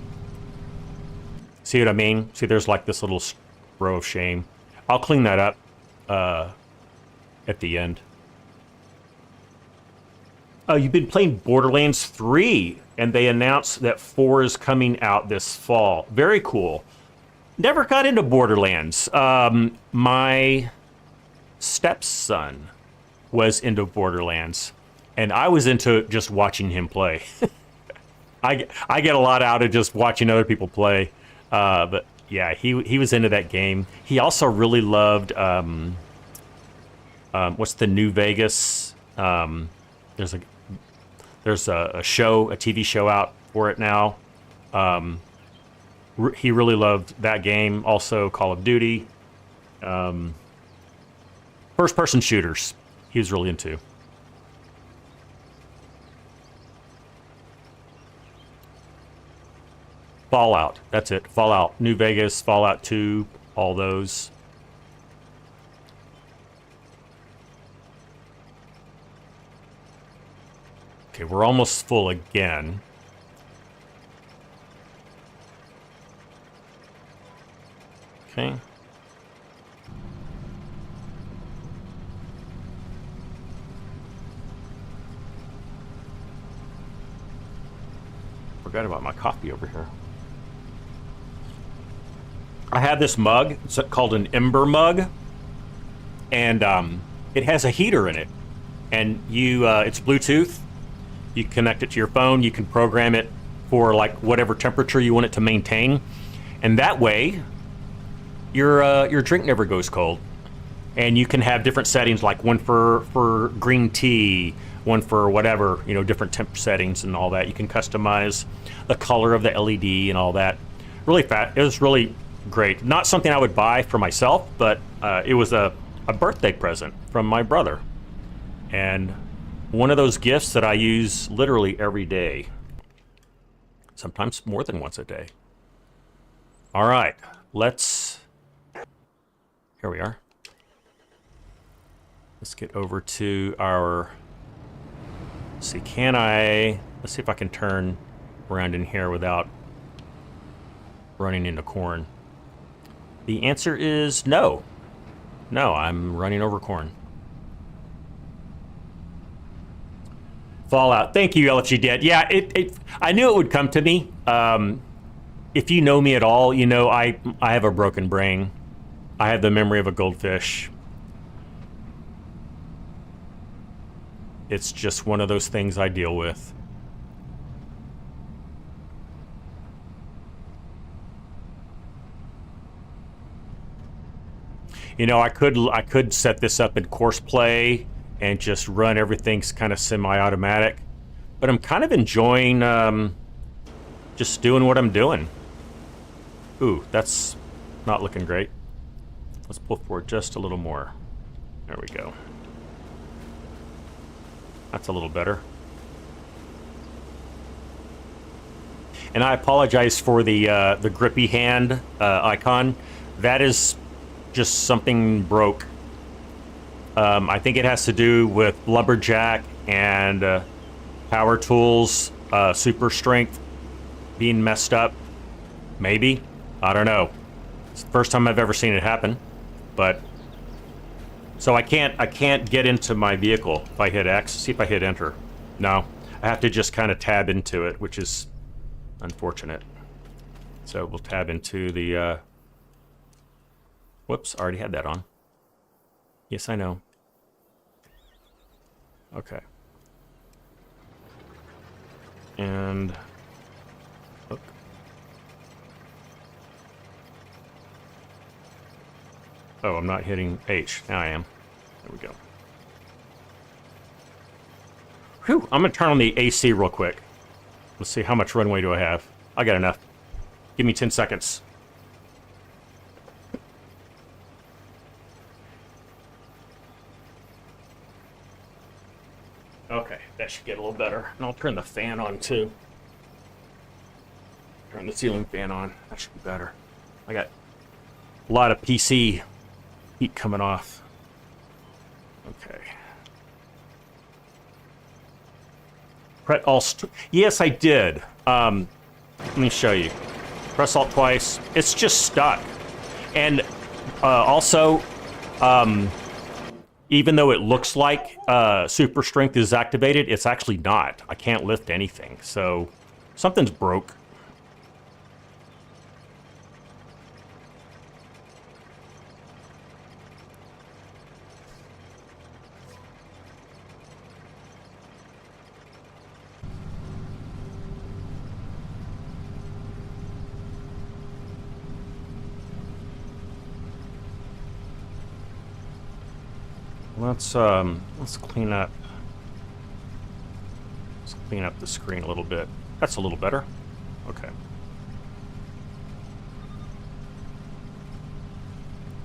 See what I mean? See, there's like this little row of shame. I'll clean that up at the end. Oh, you've been playing Borderlands 3, and they announced that 4 is coming out this fall. Very cool. Never got into Borderlands. My stepson was into Borderlands, and I was into just watching him play. I get a lot out of just watching other people play, but Yeah, he was into that game. He also really loved what's the New Vegas? There's a show, a TV show out for it now. He really loved that game. Also, Call of Duty, first-person shooters. He was really into. Fallout. That's it. Fallout. New Vegas, Fallout 2, all those. Okay, we're almost full again. Okay. Forgot about my coffee over here. I have this mug. It's called an Ember mug, and it has a heater in it. And it's Bluetooth. You connect it to your phone. You can program it for like whatever temperature you want it to maintain, and that way, your drink never goes cold. And you can have different settings, like one for green tea, one for whatever, different temp settings and all that. You can customize the color of the LED and all that. Really fat. It was really great. Not something I would buy for myself, but it was a birthday present from my brother. And one of those gifts that I use literally every day. Sometimes more than once a day. All right, here we are. Let's get over to our, let's see if I can turn around in here without running into corn. The answer is no. No, I'm running over corn. Fallout. Thank you, LFG Dead. Yeah, I knew it would come to me. If you know me at all, I have a broken brain. I have the memory of a goldfish. It's just one of those things I deal with. I could set this up in course play and just run everything kind of semi-automatic, but I'm kind of enjoying just doing what I'm doing. Ooh, that's not looking great. Let's pull forward just a little more. There we go. That's a little better. And I apologize for the grippy hand icon. That is just something broke. I think it has to do with lumberjack and power tools, super strength being messed up. Maybe. I don't know. It's the first time I've ever seen it happen. But so I can't get into my vehicle if I hit X. See if I hit enter. No, I have to just kind of tab into it, which is unfortunate. So we'll tab into the whoops, I already had that on. Yes, I know. Okay. And look. Oh, I'm not hitting H. Now I am. There we go. Whew, I'm gonna turn on the AC real quick. Let's see, how much runway do I have? I got enough. Give me 10 seconds. Okay, that should get a little better. And I'll turn the fan on too. Turn the ceiling fan on. That should be better. I got a lot of PC heat coming off. Okay. Press Alt. Yes, I did. Let me show you. Press Alt twice. It's just stuck. And also, even though it looks like super strength is activated, it's actually not. I can't lift anything. So something's broke. let's clean up. Let's clean up the screen a little bit. That's a little better. Okay.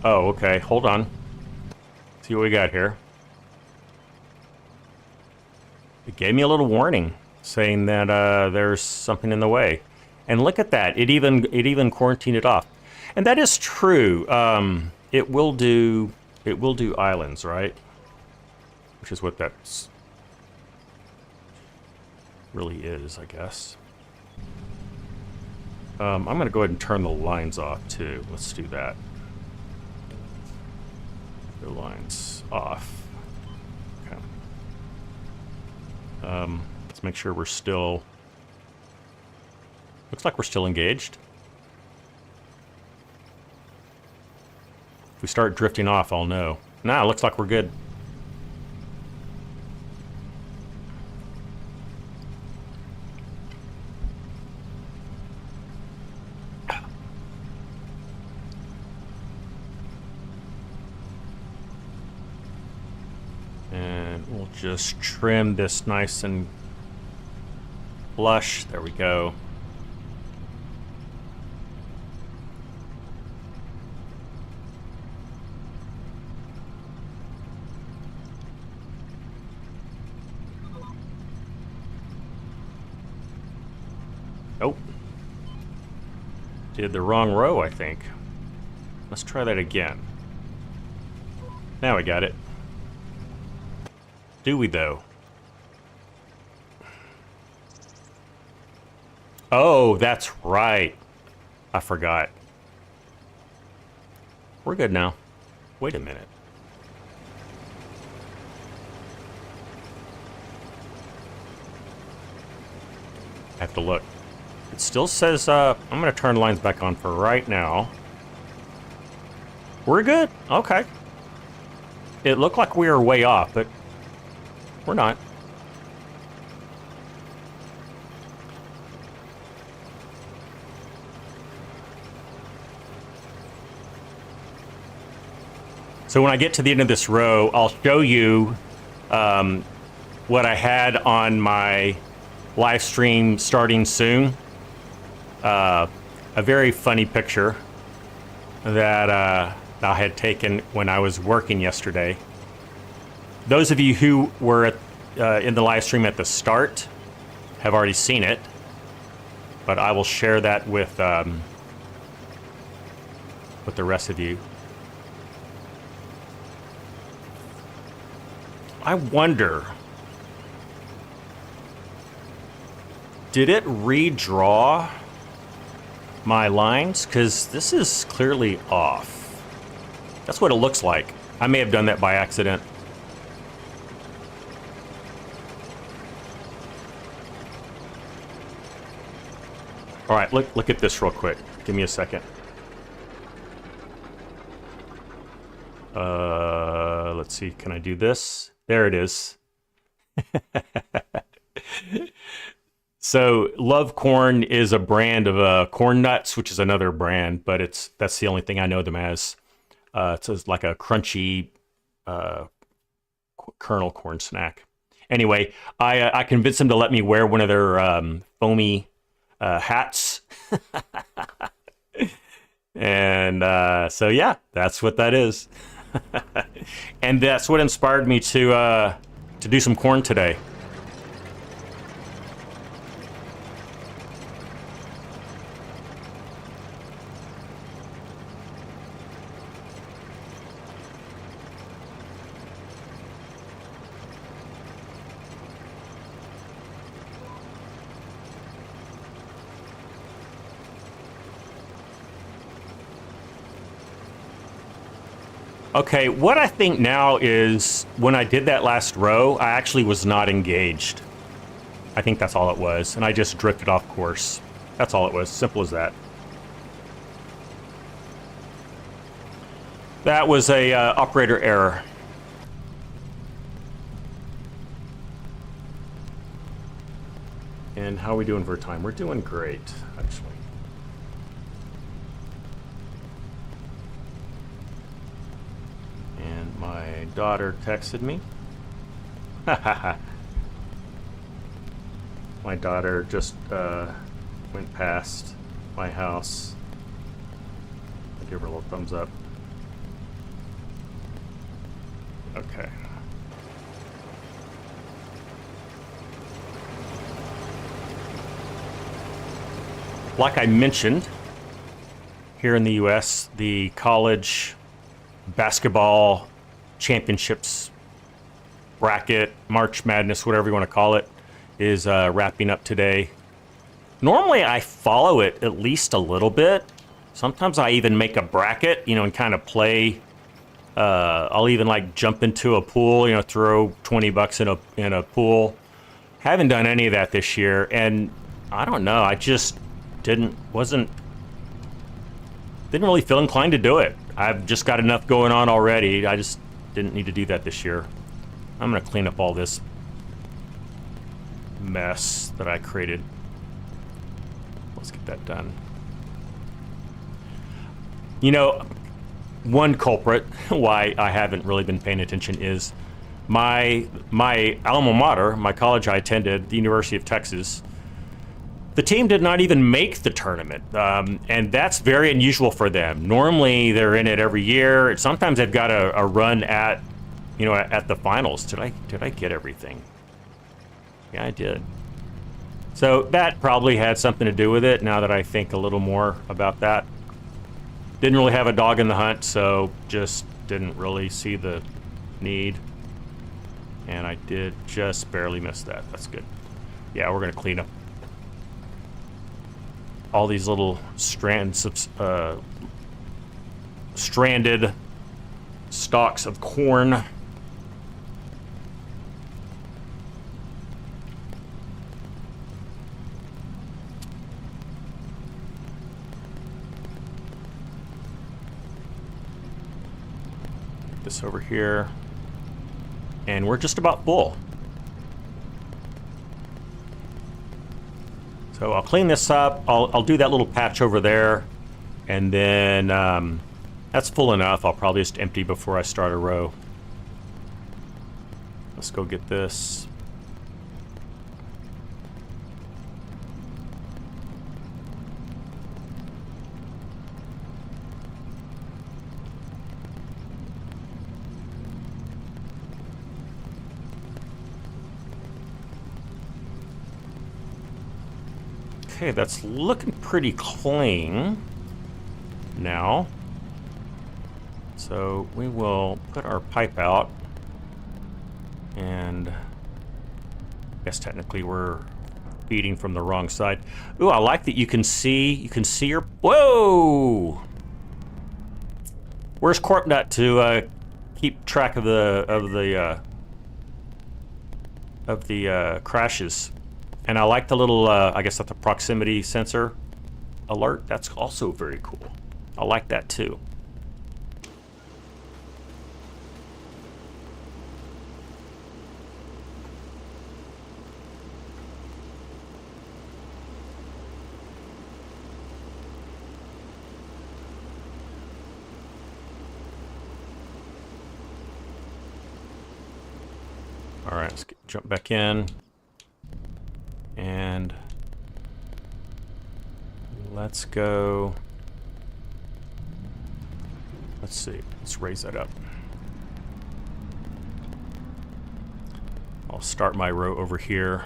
Oh, okay. Hold on. See what we got here. It gave me a little warning saying that there's something in the way. And look at that. It even quarantined it off. And that is true. It will do islands, right? Which is what that's really is, I guess. I'm going to go ahead and turn the lines off too. Let's do that. The lines off. Okay. Let's make sure we're still... Looks like we're still engaged. If we start drifting off, I'll know. Nah, looks like we're good. And we'll just trim this nice and flush. There we go. Nope. Did the wrong row, I think. Let's try that again. Now we got it. Do we, though? Oh, that's right. I forgot. We're good now. Wait a minute. I have to look. It still says, I'm going to turn lines back on for right now. We're good. Okay. It looked like we were way off, but we're not. So when I get to the end of this row, I'll show you what I had on my live stream starting soon. A very funny picture that I had taken when I was working yesterday. Those of you who were in the live stream at the start have already seen it, but I will share that with the rest of you. I wonder, did it redraw my lines? Because this is clearly off. That's what it looks like. I may have done that by accident. All right, look at this real quick. Give me a second. Let's see. Can I do this? There it is. So Love Corn is a brand of corn nuts, which is another brand, but that's the only thing I know them as. It's like a crunchy kernel corn snack. Anyway, I convinced them to let me wear one of their foamy hats. And so yeah, that's what that is. And that's what inspired me to do some corn today. Okay, what I think now is when I did that last row, I actually was not engaged. I think that's all it was, and I just drifted off course. That's all it was, simple as that. That was a operator error. And how are we doing for time? We're doing great, actually. And my daughter texted me. My daughter just went past my house. I'll give her a little thumbs up. Okay. Like I mentioned, here in the US, the college basketball championships bracket, March Madness, whatever you want to call it, is wrapping up today. Normally I follow it at least a little bit. Sometimes I even make a bracket, you know, and kind of play. I'll even like jump into a pool, you know, throw $20 in a pool. Haven't done any of that this year, and I don't know, I just didn't really feel inclined to do it. I've just got enough going on already. I just didn't need to do that this year. I'm gonna clean up all this mess that I created. Let's get that done. You know, one culprit why I haven't really been paying attention is my alma mater, my college I attended, the University of Texas. The team did not even make the tournament, and that's very unusual for them. Normally, they're in it every year. Sometimes they've got a run at, you know, at the finals. Did I get everything? Yeah, I did. So that probably had something to do with it. Now that I think a little more about that, didn't really have a dog in the hunt, so just didn't really see the need, and I did just barely miss that. That's good. Yeah, we're gonna clean up all these little strands of stranded stalks of corn. This over here, and we're just about full. So I'll clean this up. I'll do that little patch over there, and then that's full enough. I'll probably just empty before I start a row. Let's go get this. Okay, that's looking pretty clean now. So we will put our pipe out, and I guess technically we're feeding from the wrong side. Ooh, I like that you can see your, whoa! Where's Corp Nut to keep track of the crashes? And I like the little, I guess that's a proximity sensor alert. That's also very cool. I like that too. All right, let's jump back in. And let's go. Let's see. Let's raise that up. I'll start my row over here.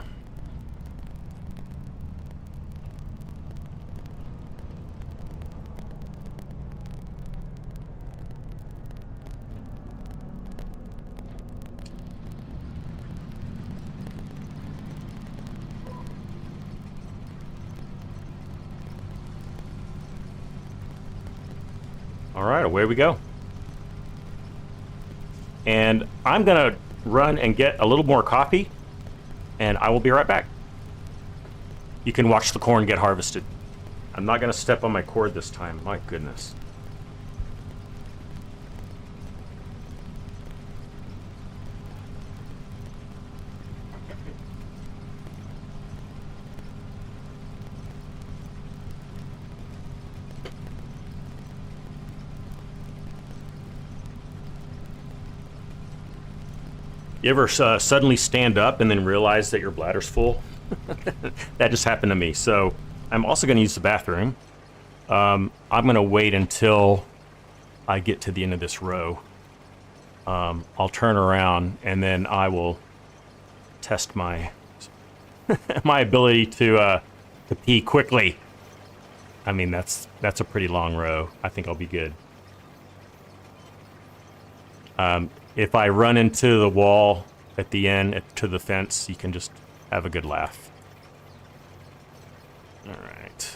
All right, away we go. And I'm gonna run and get a little more coffee, and I will be right back. You can watch the corn get harvested. I'm not gonna step on my cord this time, my goodness. You ever suddenly stand up and then realize that your bladder's full? That just happened to me. So I'm also going to use the bathroom. I'm going to wait until I get to the end of this row. I'll turn around and then I will test my my ability to pee quickly. I mean, that's a pretty long row. I think I'll be good. If I run into the wall at the end, to the fence, you can just have a good laugh. All right.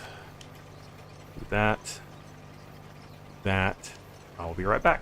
Do that. That. I'll be right back.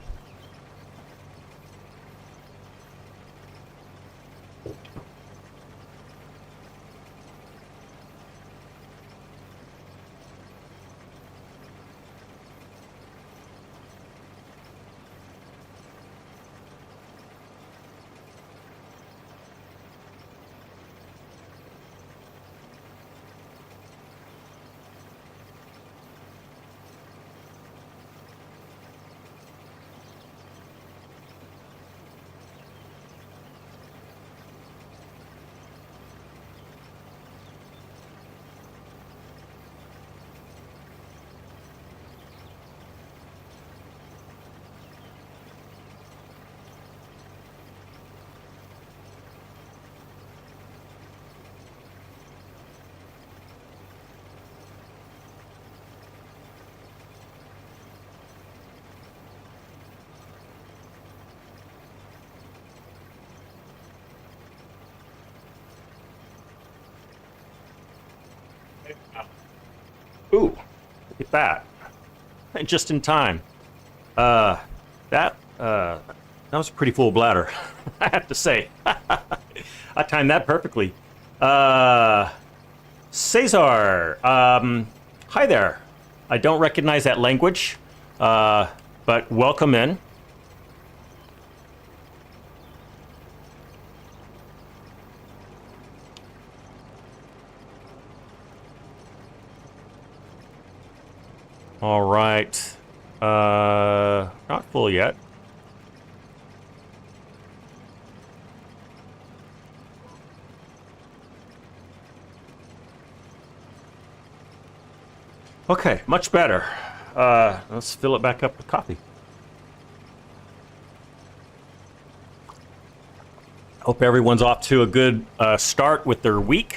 Ooh, look at that. Just in time. That was a pretty full bladder, I have to say. I timed that perfectly. Cesar, hi there. I don't recognize that language, but welcome in. All right. Not full yet. Okay, much better. Let's fill it back up with coffee. Hope everyone's off to a good start with their week.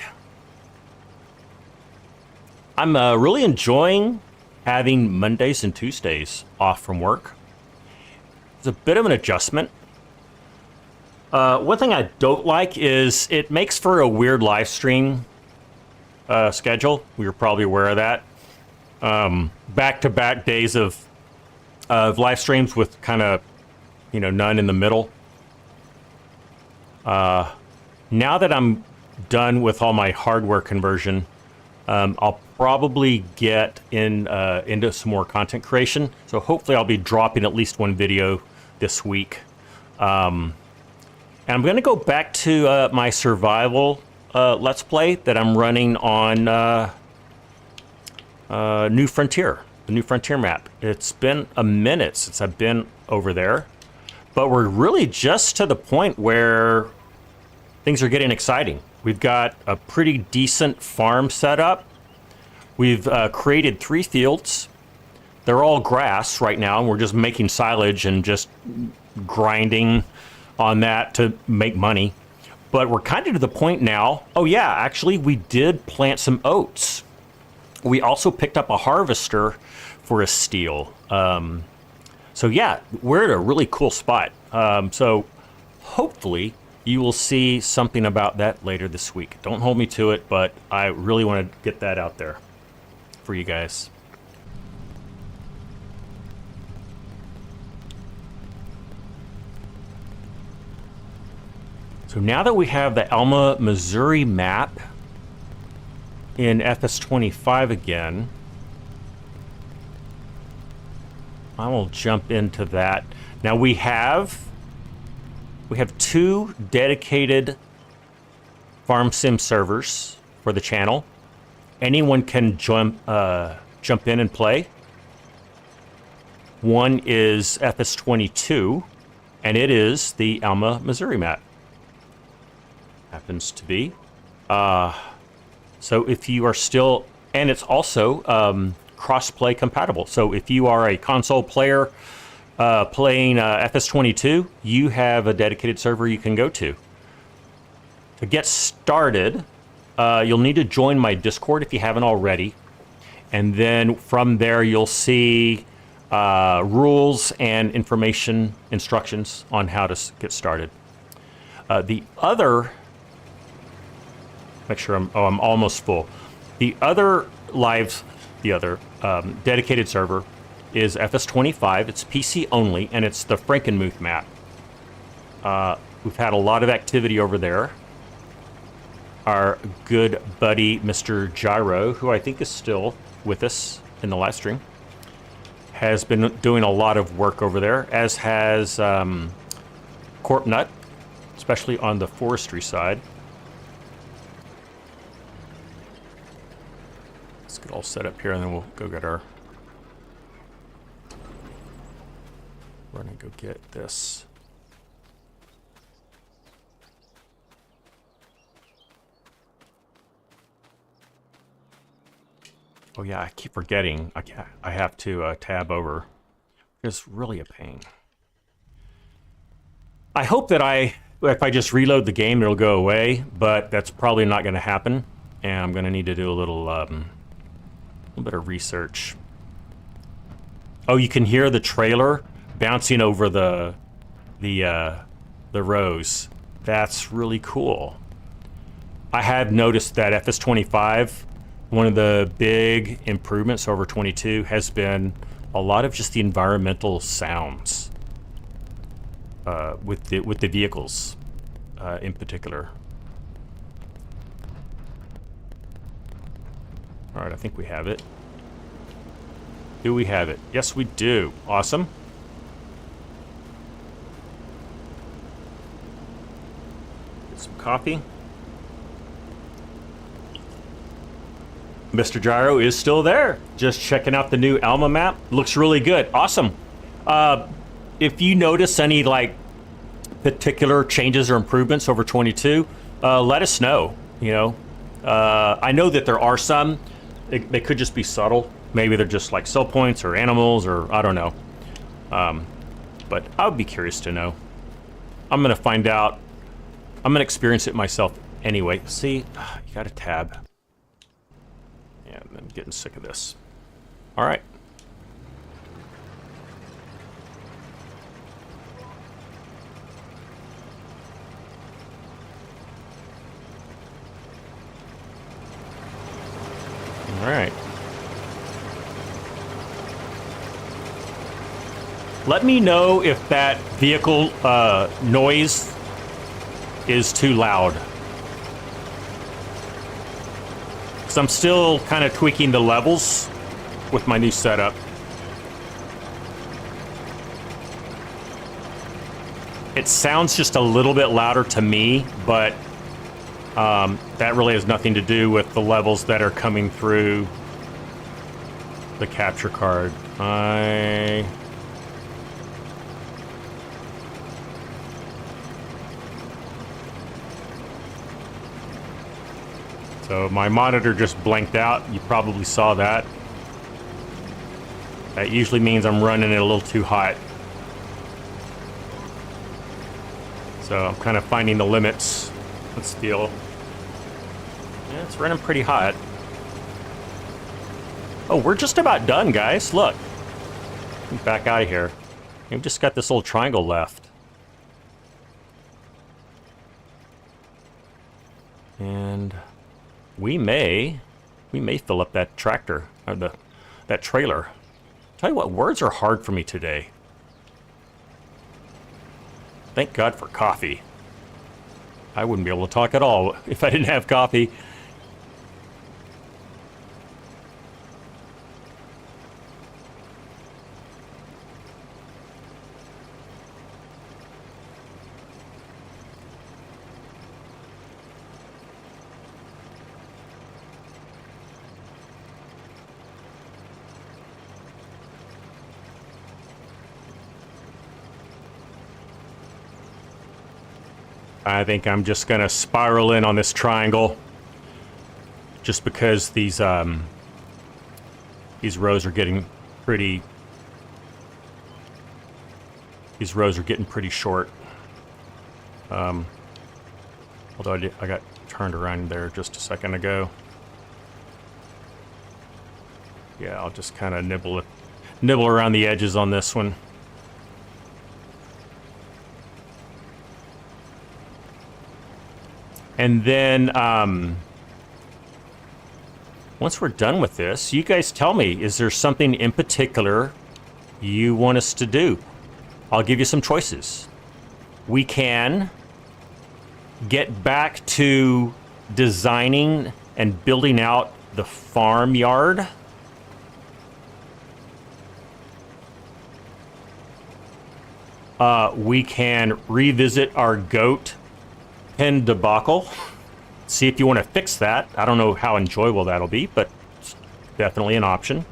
I'm really enjoying having Mondays and Tuesdays off from work. It's a bit of an adjustment. One thing I don't like is it makes for a weird live stream schedule. You're probably aware of that. Back-to-back days of live streams with kind of, none in the middle. Now that I'm done with all my hardware conversion, I'll probably get into some more content creation. So hopefully I'll be dropping at least one video this week. And I'm going to go back to my survival Let's Play that I'm running on New Frontier, the New Frontier map. It's been a minute since I've been over there, but we're really just to the point where things are getting exciting. We've got a pretty decent farm set up. We've created 3 fields. They're all grass right now, and we're just making silage and just grinding on that to make money. But we're kind of to the point now. Oh yeah, actually we did plant some oats. We also picked up a harvester for a steel. So yeah, we're at a really cool spot. So hopefully you will see something about that later this week. Don't hold me to it, but I really want to get that out there for you guys. So now that we have the Alma, Missouri map in FS25 again, I will jump into that. Now we have 2 dedicated farm sim servers for the channel. Anyone can jump in and play. One is FS22, and it is the Alma, Missouri map. happens to be. So if you are still, and it's also cross-play compatible. So if you are a console player playing FS22, you have a dedicated server you can go to. To get started, you'll need to join my Discord if you haven't already. And then from there, you'll see rules and information, instructions on how to get started. The other, make sure I'm almost full. The other dedicated server is FS25. It's PC only, and it's the Frankenmuth map. We've had a lot of activity over there. Our good buddy, Mr. Gyro, who I think is still with us in the live stream, has been doing a lot of work over there, as has Corp Nut, especially on the forestry side. Let's get all set up here, and then we'll go get our... We're gonna go get this. Oh yeah, I keep forgetting. I have to tab over. It's really a pain. I hope that if I just reload the game, it'll go away, but that's probably not going to happen, and I'm going to need to do a little bit of research. Oh, you can hear the trailer bouncing over the rows. That's really cool. I have noticed that FS25, one of the big improvements over 22 has been a lot of just the environmental sounds with the vehicles in particular. All right, I think we have it. Do we have it? Yes, we do. Awesome. Get some coffee. Mr. Gyro is still there, just checking out the new Alma map. Looks really good. Awesome. If you notice any like particular changes or improvements over 22, let us know. You know, I know that there are some. They could just be subtle. Maybe they're just like sell points or animals or I don't know. But I would be curious to know. I'm gonna find out. I'm gonna experience it myself anyway. See, you got a tab. Yeah, I'm getting sick of this. All right. All right. Let me know if that vehicle noise is too loud. Because I'm still kind of tweaking the levels with my new setup. It sounds just a little bit louder to me, but that really has nothing to do with the levels that are coming through the capture card. So my monitor just blanked out. You probably saw that. That usually means I'm running it a little too hot. So I'm kind of finding the limits. Let's feel. Yeah, it's running pretty hot. Oh, we're just about done, guys. Look. Get back out of here. We've just got this little triangle left. And we may fill up that tractor or that trailer. Tell you what, words are hard for me today. Thank God for coffee. I wouldn't be able to talk at all if I didn't have coffee. I think I'm just gonna spiral in on this triangle, just because these rows are getting pretty. These rows are getting pretty short. Although I got turned around there just a second ago. Yeah, I'll just kind of nibble around the edges on this one. And then once we're done with this, you guys tell me, is there something in particular you want us to do? I'll give you some choices. We can get back to designing and building out the farmyard. We can revisit our goat pen debacle. See if you want to fix that. I don't know how enjoyable that'll be, but it's definitely an option.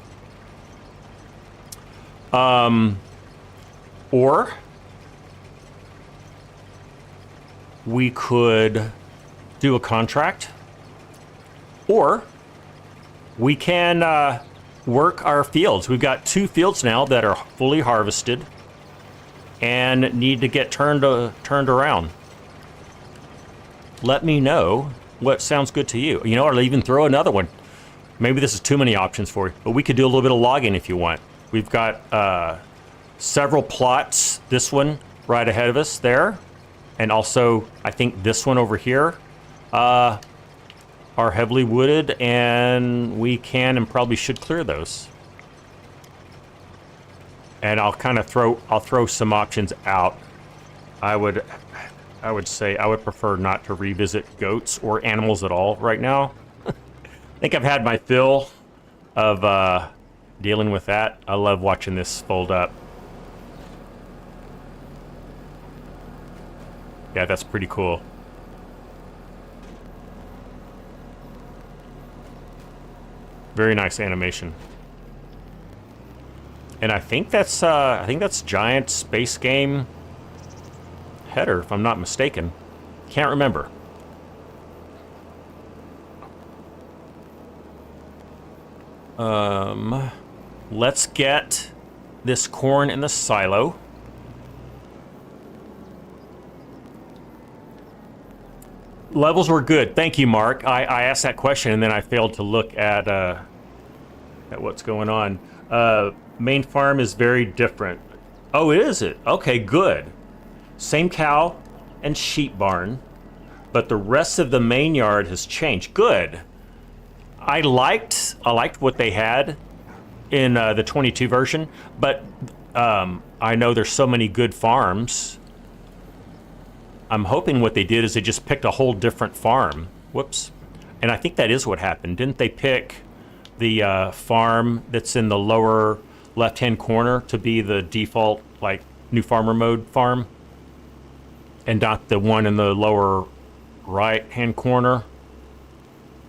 Or we could do a contract, or we can work our fields. We've got 2 fields now that are fully harvested and need to get turned around. Let me know what sounds good to you. You know, or I'll even throw another one. Maybe this is too many options for you, but we could do a little bit of logging if you want. We've got several plots. This one right ahead of us there. And also, I think this one over here are heavily wooded, and we can and probably should clear those. And I'll kind of throw some options out. I would say I would prefer not to revisit goats or animals at all right now. I think I've had my fill of dealing with that. I love watching this fold up. Yeah, that's pretty cool. Very nice animation. And I think that's Giant Space Game header, if I'm not mistaken. Can't remember. Let's get this corn in the silo. Levels were good. Thank you, Mark. I asked that question and then I failed to look at what's going on. Main farm is very different. Oh, is it? Okay, good. Same cow and sheep barn, but the rest of the main yard has changed. Good. I liked what they had in the 22 version, but I know there's so many good farms. I'm hoping what they did is they just picked a whole different farm. Whoops. And I think that is what happened. Didn't they pick the farm that's in the lower left-hand corner to be the default, like, new farmer mode farm? And not the one in the lower right-hand corner?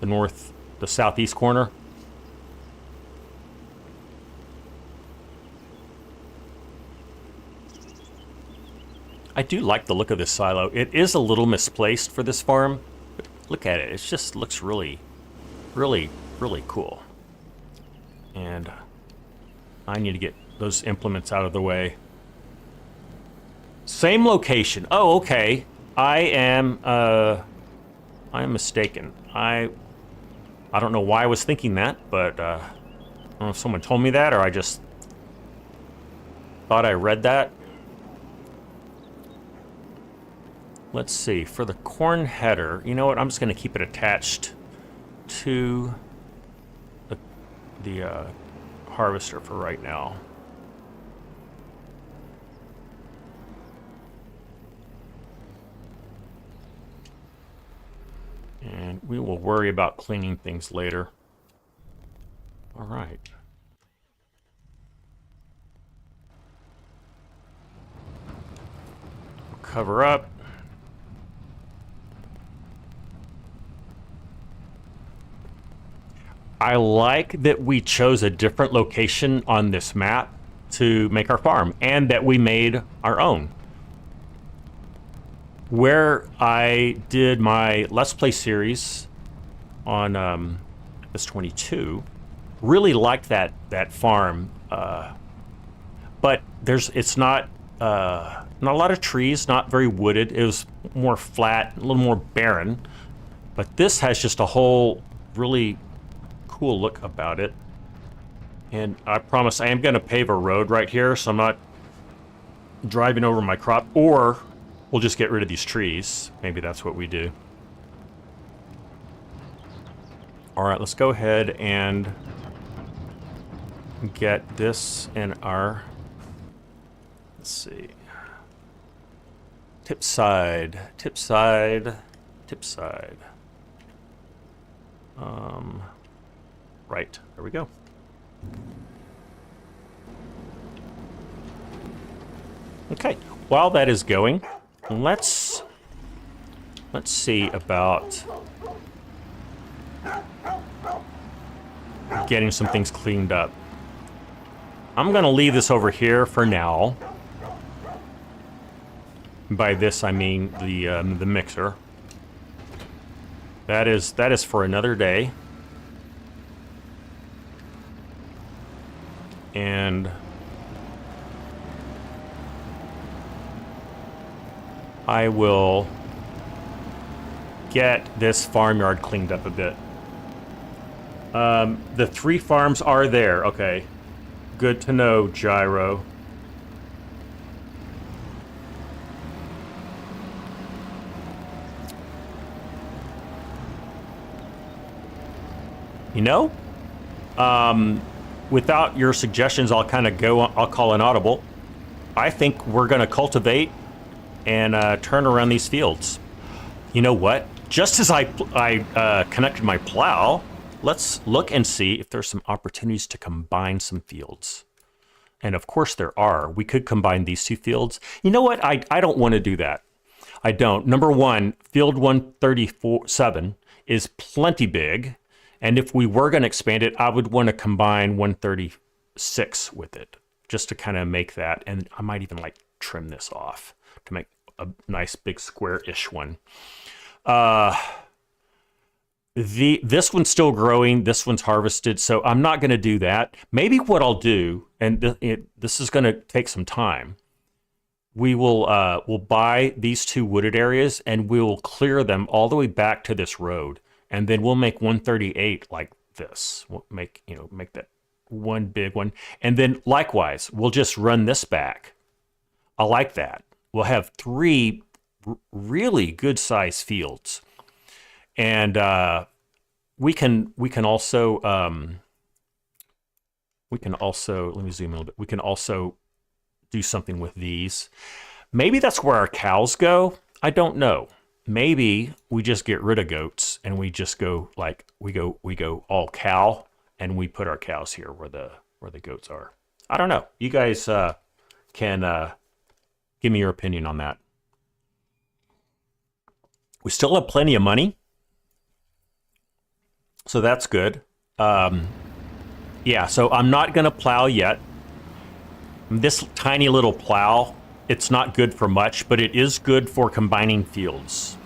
The southeast corner? I do like the look of this silo. It is a little misplaced for this farm, but look at it. It just looks really, really, really cool. And I need to get those implements out of the way. Same location. Oh, okay. I am mistaken. I don't know why I was thinking that, but I don't know if someone told me that or I just thought I read that. Let's see, for the corn header, you know what, I'm just going to keep it attached to the harvester for right now. And we will worry about cleaning things later. All right. We'll cover up. I like that we chose a different location on this map to make our farm, and that we made our own. where I did my Let's Play series on FS25, really liked that farm, but it's not a lot of trees, not very wooded. It was more flat, a little more barren. But this has just a whole really cool look about it. And I promise I am going to pave a road right here, so I'm not driving over my crop, or we'll just get rid of these trees. Maybe that's what we do. All right, let's go ahead and get this in our, let's see, tip side. Right, there we go. Okay, while that is going, let's see about getting some things cleaned up. I'm gonna leave this over here for now. By this I mean the mixer. That is for another day. And I will get this farmyard cleaned up a bit. The 3 farms are there. Okay. Good to know, Gyro. You know, without your suggestions, I'll call an audible. I think we're going to cultivate and turn around these fields. You know what? Just as I connected my plow, let's look and see if there's some opportunities to combine some fields. And of course there are. We could combine these 2 fields. You know what? I don't want to do that. I don't. Number one, field 137 is plenty big. And if we were going to expand it, I would want to combine 136 with it, just to kind of make that. And I might even like trim this off to make a nice big square-ish one. This one's still growing. This one's harvested, so I'm not going to do that. Maybe what I'll do, and this is going to take some time. We'll buy these 2 wooded areas and we'll clear them all the way back to this road. And then we'll make 138 like this. We'll make that one big one. And then likewise, we'll just run this back. I like that. We'll have 3 really good sized fields. And we can also let me zoom in a little bit. We can also do something with these. Maybe that's where our cows go. I don't know. Maybe we just get rid of goats and we just go like we go all cow and we put our cows here where the goats are. I don't know. You guys can give me your opinion on that. We still have plenty of money, so that's good. Yeah, so I'm not gonna plow yet. This tiny little plow, it's not good for much, but it is good for combining fields.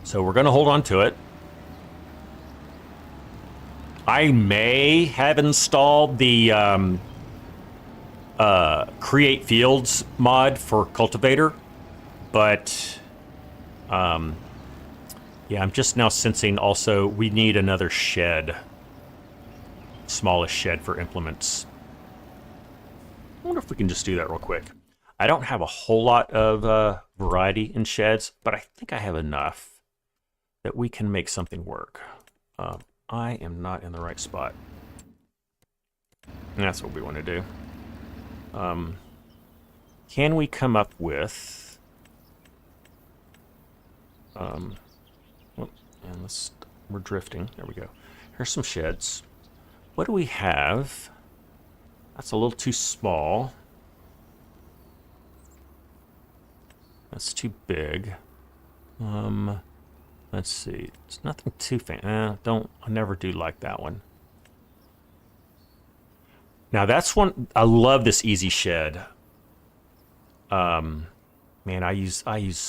So we're gonna hold on to it. I may have installed the Create Fields mod for Cultivator, but yeah, I'm just now sensing also we need another shed. Smallest shed for implements. I wonder if we can just do that real quick. I don't have a whole lot of variety in sheds, but I think I have enough that we can make something work. I am not in the right spot. And that's what we want to do. Can we come up with... and we're drifting. There we go. Here's some sheds. What do we have? That's a little too small. That's too big. Let's see. It's nothing too fancy. I never do like that one. Now that's one, I love this easy shed. Man, I use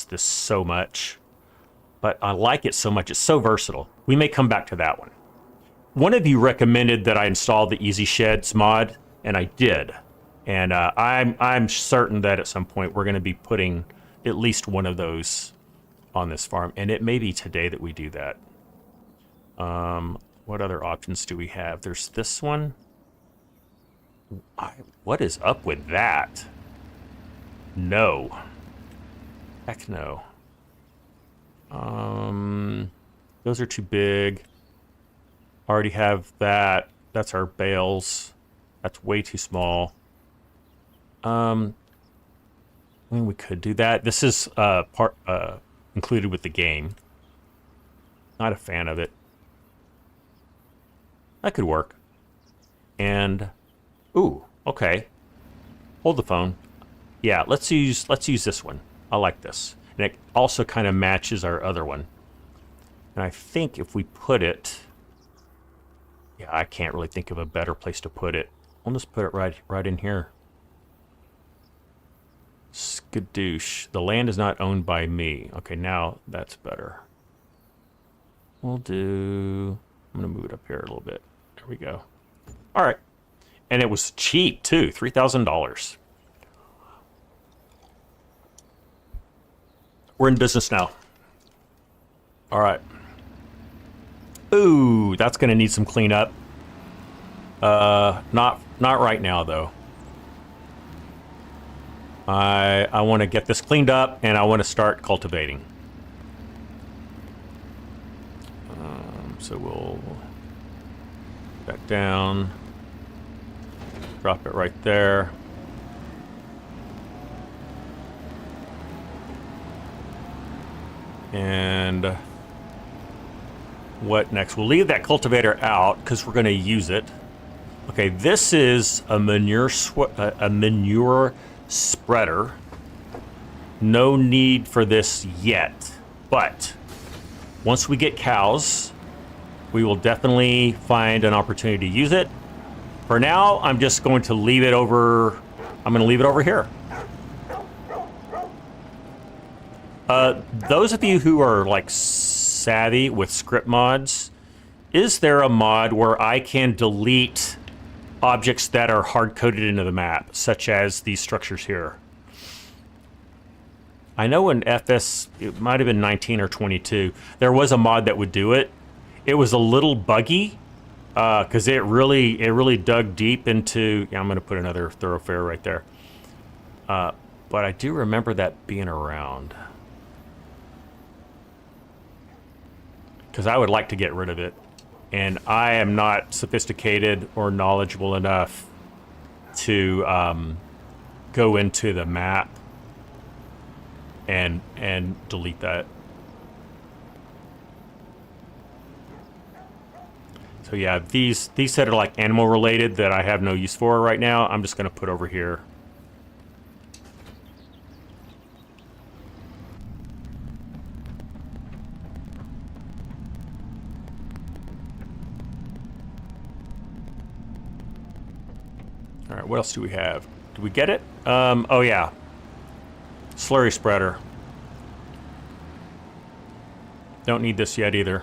this so much, but I like it so much. It's so versatile. We may come back to that one. One of you recommended that I install the Easy Sheds mod, and I did. And I'm certain that at some point we're going to be putting at least one of those on this farm, and it may be today that we do that. What other options do we have? There's this one. What is up with that? No. Heck no. Those are too big. Already have that. That's our bales. That's way too small. I mean, we could do that. This is included with the game. Not a fan of it. That could work. And ooh, okay. Hold the phone. Yeah, let's use this one. I like this. And it also kind of matches our other one. And I think if we put it, yeah, I can't really think of a better place to put it. We'll just put it right in here. Skadoosh. The land is not owned by me. Okay, now that's better. We'll do... I'm going to move it up here a little bit. There we go. All right. And it was cheap, too. $3,000. We're in business now. All right. Ooh, that's going to need some cleanup. Not right now, though. I want to get this cleaned up, and I want to start cultivating. So we'll put that down. Drop it right there. And what next? We'll leave that cultivator out because we're going to use it. Okay, this is a manure spreader. No need for this yet, but once we get cows, we will definitely find an opportunity to use it. For now, I'm just going to leave it over. I'm going to leave it over here. Those of you who are like savvy with script mods, is there a mod where I can delete objects that are hard-coded into the map, such as these structures here? I know in FS, it might have been 19 or 22, there was a mod that would do it. It was a little buggy, because it really dug deep into... Yeah, I'm going to put another thoroughfare right there. But I do remember that being around. Because I would like to get rid of it. And I am not sophisticated or knowledgeable enough to go into the map and delete that. So yeah, these that are like animal related that I have no use for right now, I'm just going to put over here. All right, what else do we have? Do we get it? Oh yeah, slurry spreader. Don't need this yet either.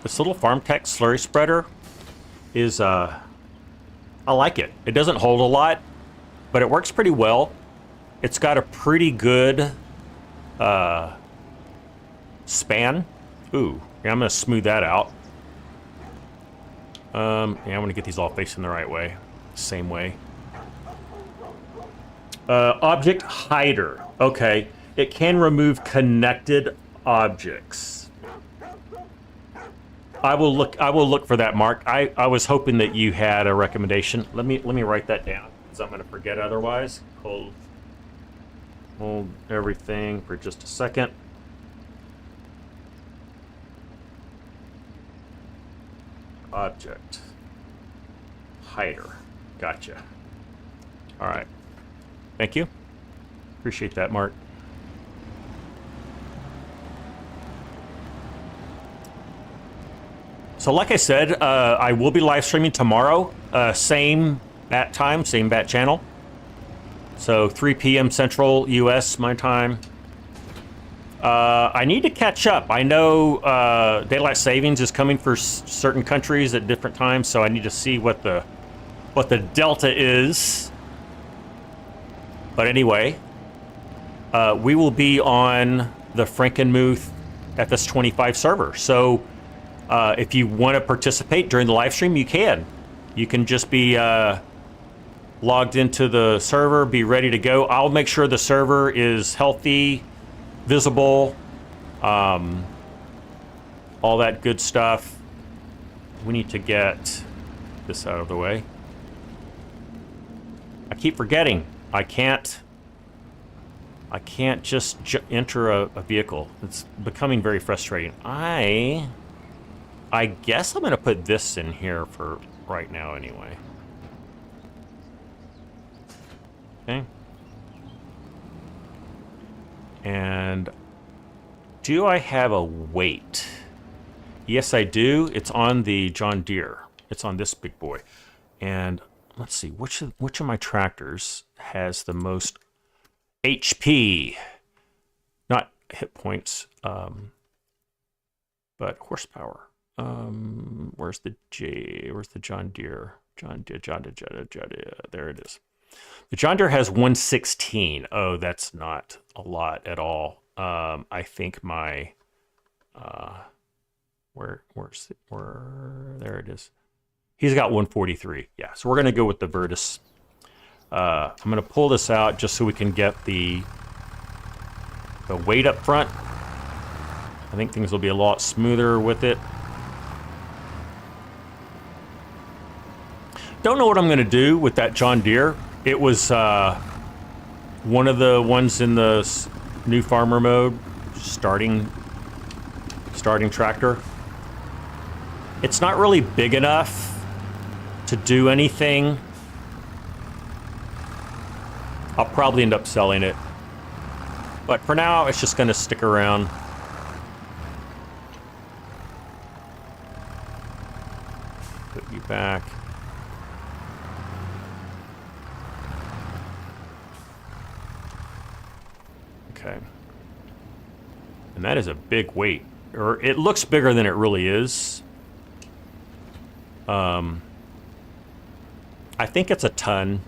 This little farm tech slurry spreader is, I like it. It doesn't hold a lot, but it works pretty well. It's got a pretty good span. Ooh, yeah, I'm gonna smooth that out. Yeah, I'm gonna get these all facing the right way, same way. Object hider. Okay, it can remove connected objects. I will look for that, Mark. I was hoping that you had a recommendation. Let me write that down because I'm going to forget otherwise. Hold everything for just a second. Object hider. Gotcha. All right. Thank you. Appreciate that, Mark. So like I said, I will be live streaming tomorrow. Same bat time, same bat channel. So 3 p.m. Central US, my time. I need to catch up. I know daylight savings is coming for certain countries at different times, so I need to see what the delta is. But anyway, we will be on the Frankenmuth FS25 server. So if you want to participate during the live stream, you can. You can just be logged into the server, be ready to go. I'll make sure the server is healthy, visible, all that good stuff. We need to get this out of the way. I keep forgetting. I can't just enter a vehicle. It's becoming very frustrating. I guess I'm gonna put this in here for right now anyway. Okay. And do I have a weight? Yes, I do. It's on the John Deere. It's on this big boy. And let's see, which of my tractors has the most HP? Not hit points, but horsepower. Where's the John Deere? John Deere. There it is. The John Deere has 116. Oh, that's not a lot at all. I think my there it is. He's got 143. Yeah, so we're gonna go with the Virtus. I'm gonna pull this out just so we can get the weight up front. I think things will be a lot smoother with it. Don't know what I'm gonna do with that John Deere. It was one of the ones in the new farmer mode, starting tractor. It's not really big enough to do anything. I'll probably end up selling it. But for now, it's just gonna stick around. Put you back. Okay. And that is a big weight. Or it looks bigger than it really is. I think it's a ton,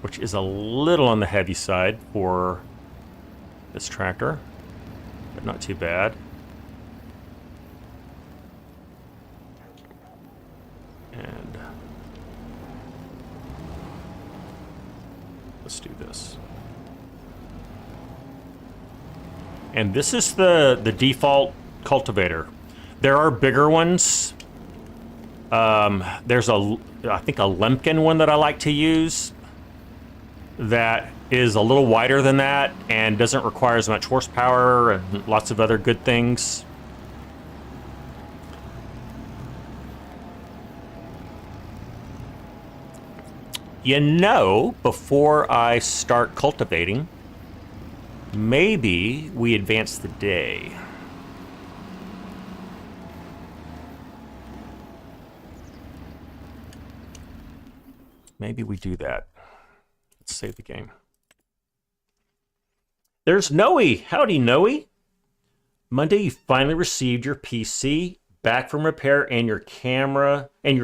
which is a little on the heavy side for this tractor, but not too bad. And let's do this. And this is the default cultivator. There are bigger ones. There's I think a Lemkin one that I like to use that is a little wider than that and doesn't require as much horsepower and lots of other good things. You know, before I start cultivating, maybe we advance the day. Maybe we do that. Let's save the game. There's Noe. Howdy, Noe. Monday, you finally received your PC back from repair and your camera and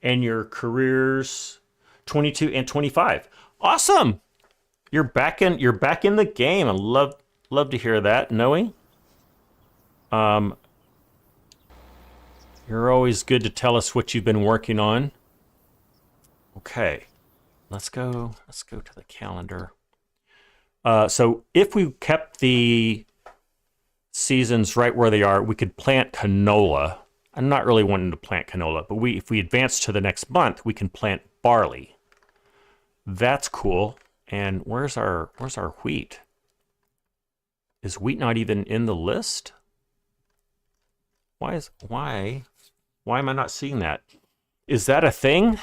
your careers 22 and 25. Awesome. You're back in the game. I love to hear that, Noe. You're always good to tell us what you've been working on. Okay. Let's go to the calendar. So if we kept the seasons right where they are, we could plant canola. I'm not really wanting to plant canola, but if we advance to the next month, we can plant barley. That's cool. And where's our wheat? Is wheat not even in the list? Why am I not seeing that? Is that a thing?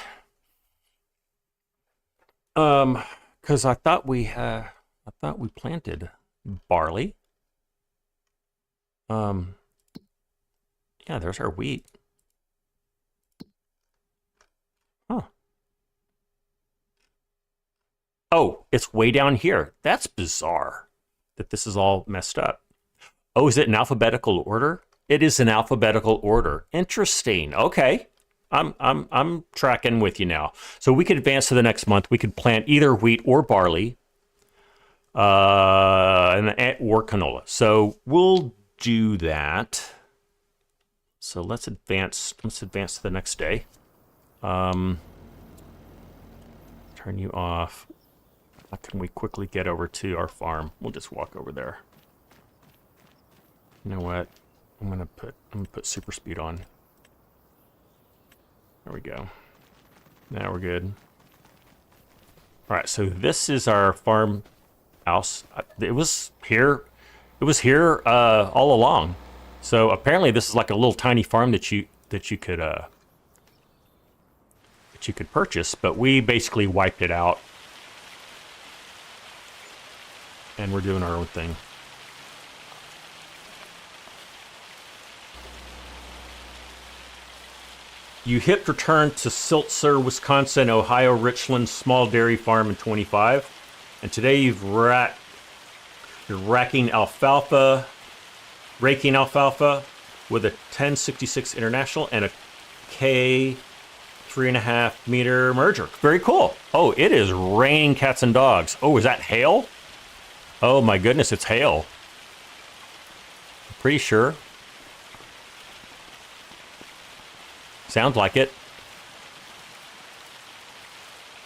Because I thought we planted barley. Yeah, there's our wheat. Huh. Oh, it's way down here. That's bizarre that this is all messed up. Oh, is it in alphabetical order? It is in alphabetical order. Interesting. Okay. I'm tracking with you now. So we could advance to the next month. We could plant either wheat or barley, or canola. So we'll do that. So let's advance to the next day. Turn you off. How can we quickly get over to our farm? We'll just walk over there. You know what? I'm gonna put super speed on. There we go. Now we're good. All right, so this is our farm house. It was here. It was here all along. So apparently, this is like a little tiny farm that you could purchase, but we basically wiped it out, and we're doing our own thing. You hit return to Siltzer, Wisconsin, Ohio, Richland Small Dairy Farm in 25, and today you're raking alfalfa with a 1066 International and a K 3.5 meter merger. Very cool. Oh, it is raining cats and dogs. Oh, is that hail? Oh my goodness, it's hail. I'm pretty sure. Sounds like it.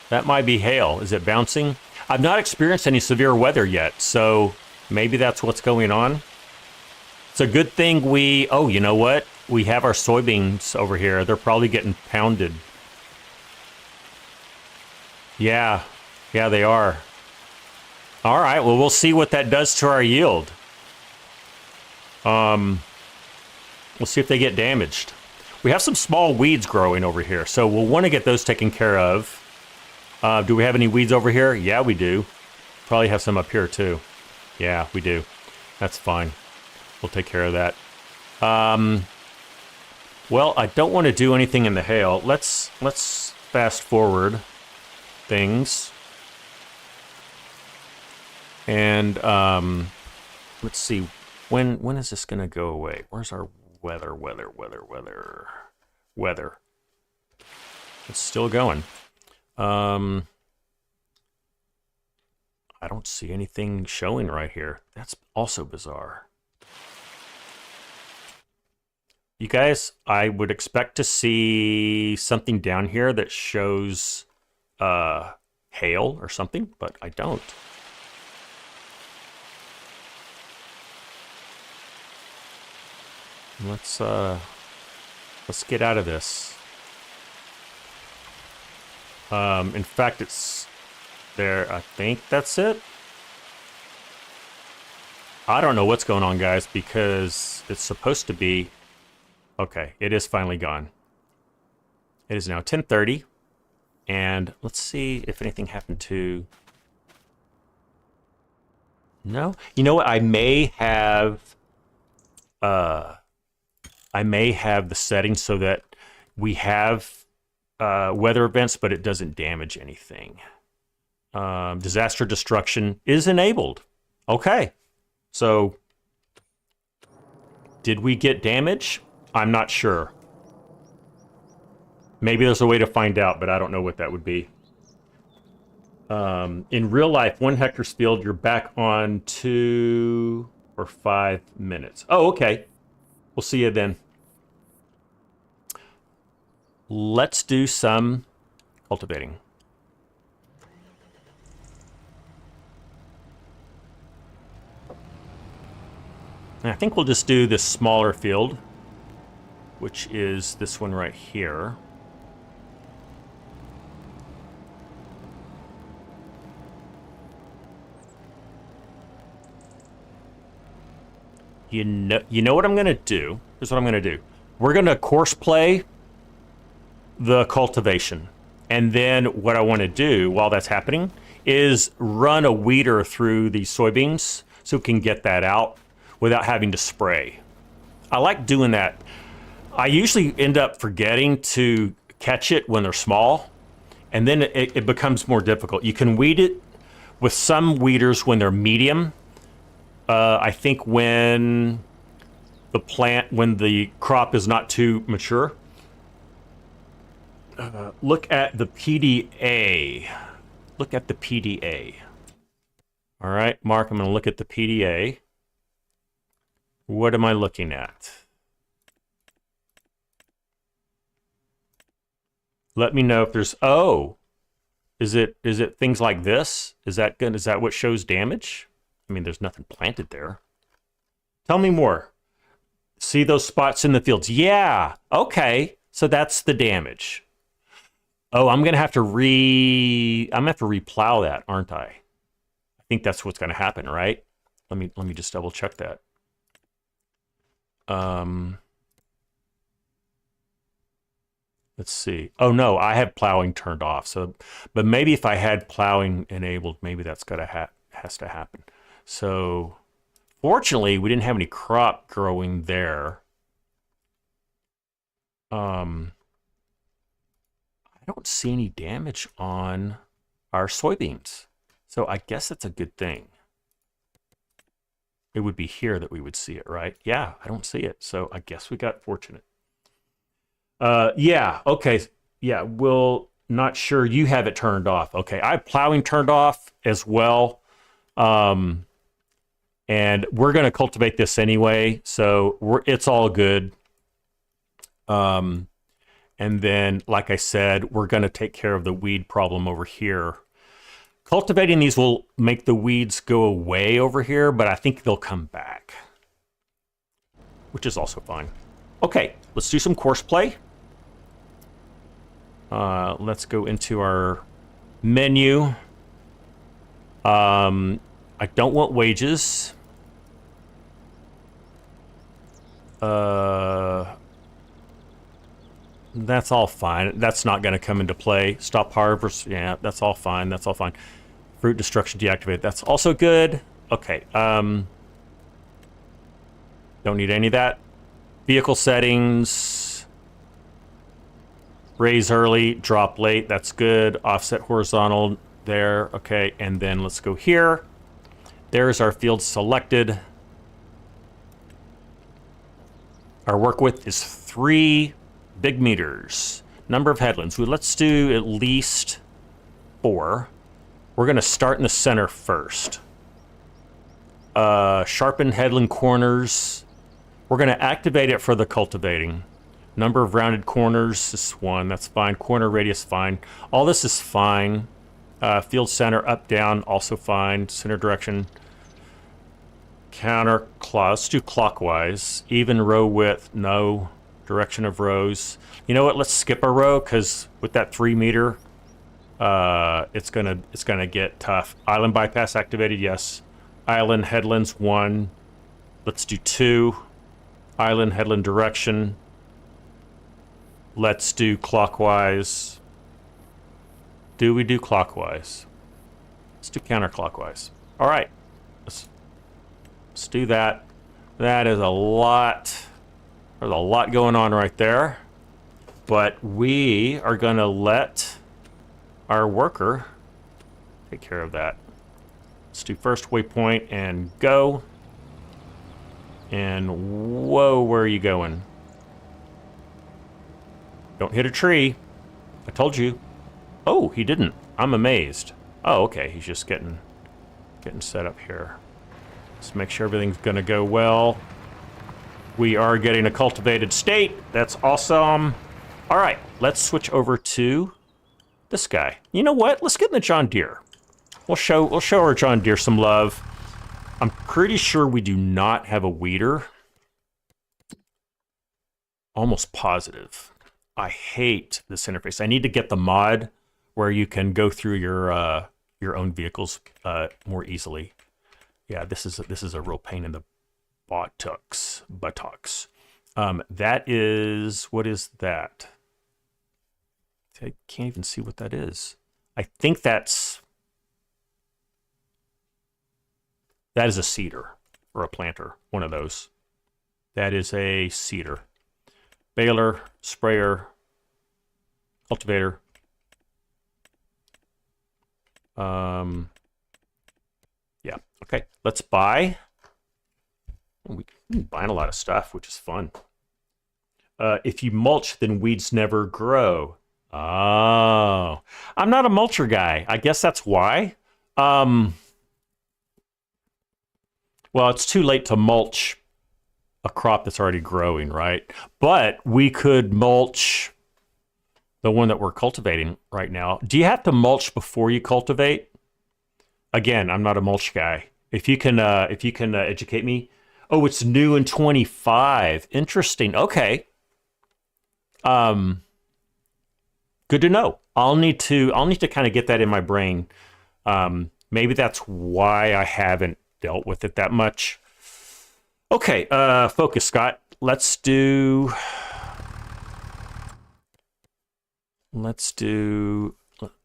That might be hail. Is it bouncing? I've not experienced any severe weather yet, so maybe that's what's going on. It's a good thing oh, you know what? We have our soybeans over here. They're probably getting pounded. Yeah, they are. All right, well, we'll see what that does to our yield. We'll see if they get damaged. We have some small weeds growing over here, so we'll want to get those taken care of. Do we have any weeds over here? Yeah, we do. Probably have some up here, too. Yeah, we do. That's fine. We'll take care of that. Well, I don't want to do anything in the hail. Let's fast forward things. And let's see. When is this going to go away? Where's our weather? It's still going. I don't see anything showing right here. That's also bizarre. You guys, I would expect to see something down here that shows hail or something, but I don't. Let's get out of this. In fact, it's there. I think that's it. I don't know what's going on, guys, because it's supposed to be. Okay, it is finally gone. It is now 10:30, and let's see if anything happened to. No, you know what? I may have the settings so that we have weather events, but it doesn't damage anything. Disaster destruction is enabled. Okay, so did we get damage? I'm not sure. Maybe there's a way to find out, but I don't know what that would be. In real life, 1 hectare's field, you're back on 2 or 5 minutes. Oh, okay. We'll see you then. Let's do some cultivating. And I think we'll just do this smaller field, which is this one right here. You know what I'm going to do? Here's what I'm going to do. We're going to course play the cultivation. And then what I want to do while that's happening is run a weeder through these soybeans so we can get that out without having to spray. I like doing that. I usually end up forgetting to catch it when they're small, and then it becomes more difficult. You can weed it with some weeders when they're medium. I think when the crop is not too mature. Look at the PDA. Look at the PDA. All right, Mark, I'm going to look at the PDA. What am I looking at? Let me know if there's, oh, is it things like this? Is that what shows damage? I mean, there's nothing planted there. Tell me more. See those spots in the fields? Yeah. Okay. So that's the damage. Oh, I'm gonna have to replow that, aren't I? I think that's what's gonna happen, right? Let me just double check that. Let's see. Oh no, I have plowing turned off. So, but maybe if I had plowing enabled, maybe that's has to happen. So, fortunately, we didn't have any crop growing there. I don't see any damage on our soybeans. So I guess that's a good thing. It would be here that we would see it, right? Yeah, I don't see it. So I guess we got fortunate. Yeah, okay. Yeah, we'll not sure you have it turned off. Okay, I have plowing turned off as well. And we're going to cultivate this anyway, so it's all good. And then, like I said, we're going to take care of the weed problem over here. Cultivating these will make the weeds go away over here, but I think they'll come back, which is also fine. Okay, let's do some course play. Let's go into our menu. I don't want wages. That's all fine. That's not going to come into play. Stop harvest. Yeah, that's all fine. That's all fine. Fruit destruction deactivated. That's also good. Okay. Don't need any of that. Vehicle settings. Raise early, drop late. That's good. Offset horizontal there. Okay. And then let's go here. There's our field selected. Our work width is 3 big meters. Number of headlands. Let's do at least 4. We're going to start in the center first. Sharpen headland corners. We're going to activate it for the cultivating. Number of rounded corners is 1. That's fine. Corner radius, fine. All this is fine. Field center, up, down, also fine. Center direction. Counterclockwise. Let's do clockwise. Even row width, no. Direction of rows. You know what? Let's skip a row because with that 3 meter, it's gonna get tough. Island bypass activated. Yes. Island headlands 1. Let's do 2. Island headland direction. Let's do clockwise. Do we do clockwise? Let's do counterclockwise. All right. Let's do that. That is a lot. There's a lot going on right there, but we are going to let our worker take care of that. Let's do first waypoint and go. And whoa, where are you going? Don't hit a tree. I told you. Oh, he didn't. I'm amazed. Oh, okay. He's just getting set up here. Let's make sure everything's going to go well. We are getting a cultivated state. That's awesome. All right, let's switch over to this guy. You know what? Let's get in the John Deere. We'll show our John Deere some love. I'm pretty sure we do not have a weeder. Almost positive. I hate this interface. I need to get the mod where you can go through your own vehicles more easily. Yeah, this is a real pain in the buttocks. That is, what is that? I can't even see what that is. I think that is a seeder or a planter, one of those. That is a seeder. Baler, sprayer, cultivator. Okay, let's buy. We're buying a lot of stuff, which is fun. If you mulch, then weeds never grow. Oh, I'm not a mulcher guy. I guess that's why. Well, it's too late to mulch a crop that's already growing, right? But we could mulch the one that we're cultivating right now. Do you have to mulch before you cultivate? Again, I'm not a mulch guy. If you can educate me. Oh, it's new in 25. Interesting. Okay. Good to know. I'll need to kind of get that in my brain. Maybe that's why I haven't dealt with it that much. Okay, focus, Scott. Let's do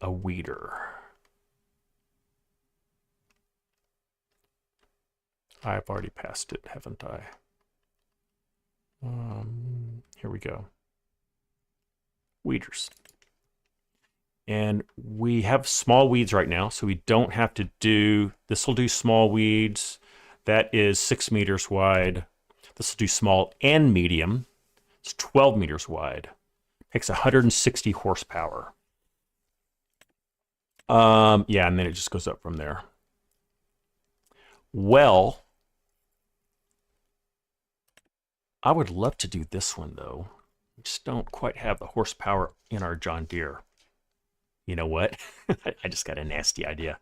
a weeder. I've already passed it, haven't I? Here we go. Weeders. And we have small weeds right now, so we don't have to do, this will do small weeds. That is 6 meters wide. This will do small and medium. It's 12 meters wide. Takes 160 horsepower. Yeah, and then it just goes up from there. Well, I would love to do this one, though. We just don't quite have the horsepower in our John Deere. You know what? I just got a nasty idea.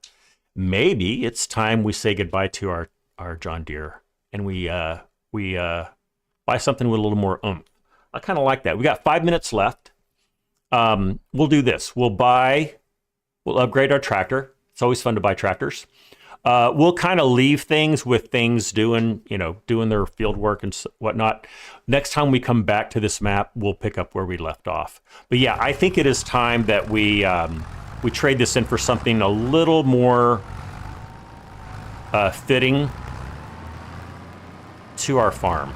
Maybe it's time we say goodbye to our John Deere and we buy something with a little more oomph. I kind of like that. We got 5 minutes left. We'll do this. We'll upgrade our tractor. It's always fun to buy tractors. We'll kind of leave things with things doing their field work and whatnot. Next time we come back to this map, we'll pick up where we left off. But yeah, I think it is time that we trade this in for something a little more fitting to our farm.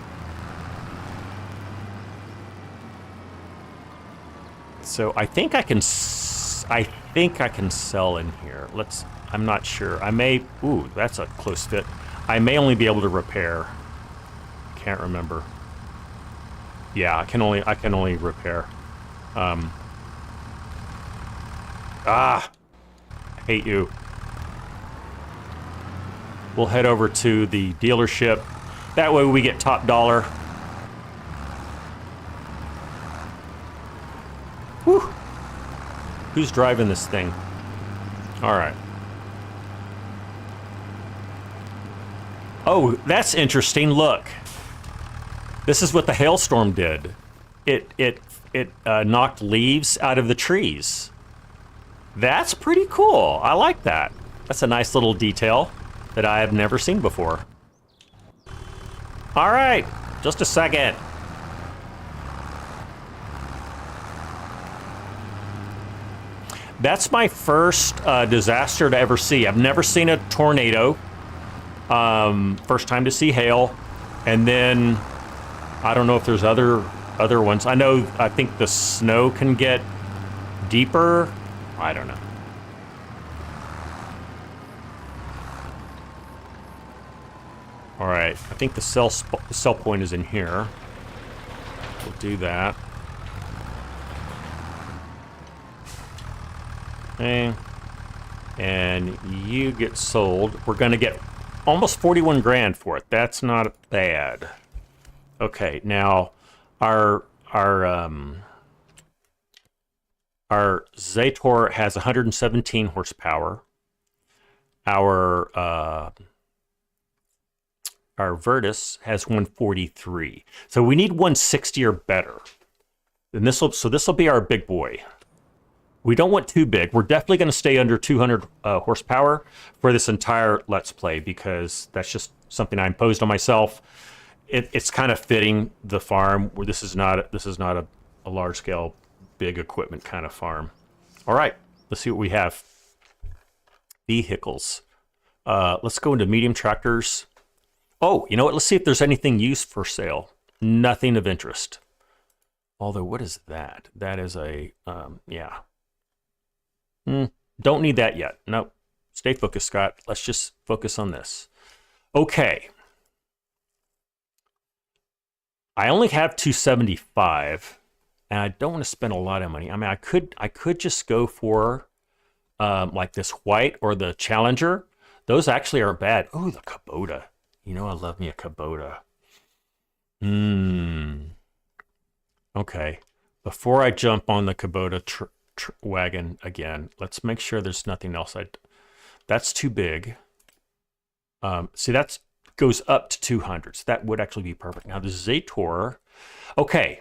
So I think I can sell in here. I'm not sure. I may, ooh, that's a close fit. I may only be able to repair. Can't remember. Yeah, I can only repair. I hate you. We'll head over to the dealership. That way we get top dollar. Whew. Who's driving this thing? All right. Oh, that's interesting. Look, this is what the hailstorm did. It knocked leaves out of the trees. That's pretty cool. I like that. That's a nice little detail that I have never seen before. All right, just a second. That's my first disaster to ever see. I've never seen a tornado. First time to see hail, and then I don't know if there's other ones. I think the snow can get deeper. I don't know. All right, I think the sell point is in here. We'll do that. Okay. And you get sold. We're gonna get almost 41 grand for it. That's not bad. Okay, now our Zator has 117 horsepower. Our Virtus has 143. So we need 160 or better. And this will be our big boy. We don't want too big. We're definitely going to stay under 200 horsepower for this entire Let's Play because that's just something I imposed on myself. It's kind of fitting the farm where this is not a large scale, big equipment kind of farm. All right, let's see what we have. Vehicles. Let's go into medium tractors. Oh, you know what? Let's see if there's anything used for sale. Nothing of interest. Although, what is that? That is a, yeah. Don't need that yet. Nope. Stay focused, Scott. Let's just focus on this. Okay. I only have 275, and I don't want to spend a lot of money. I mean, I could just go for like this white or the Challenger. Those actually aren't bad. Oh, the Kubota. You know, I love me a Kubota. Okay. Before I jump on the Kubota wagon again, let's make sure there's nothing else. That's too big. See, that goes up to 200. So that would actually be perfect. Now, the Zator. Okay.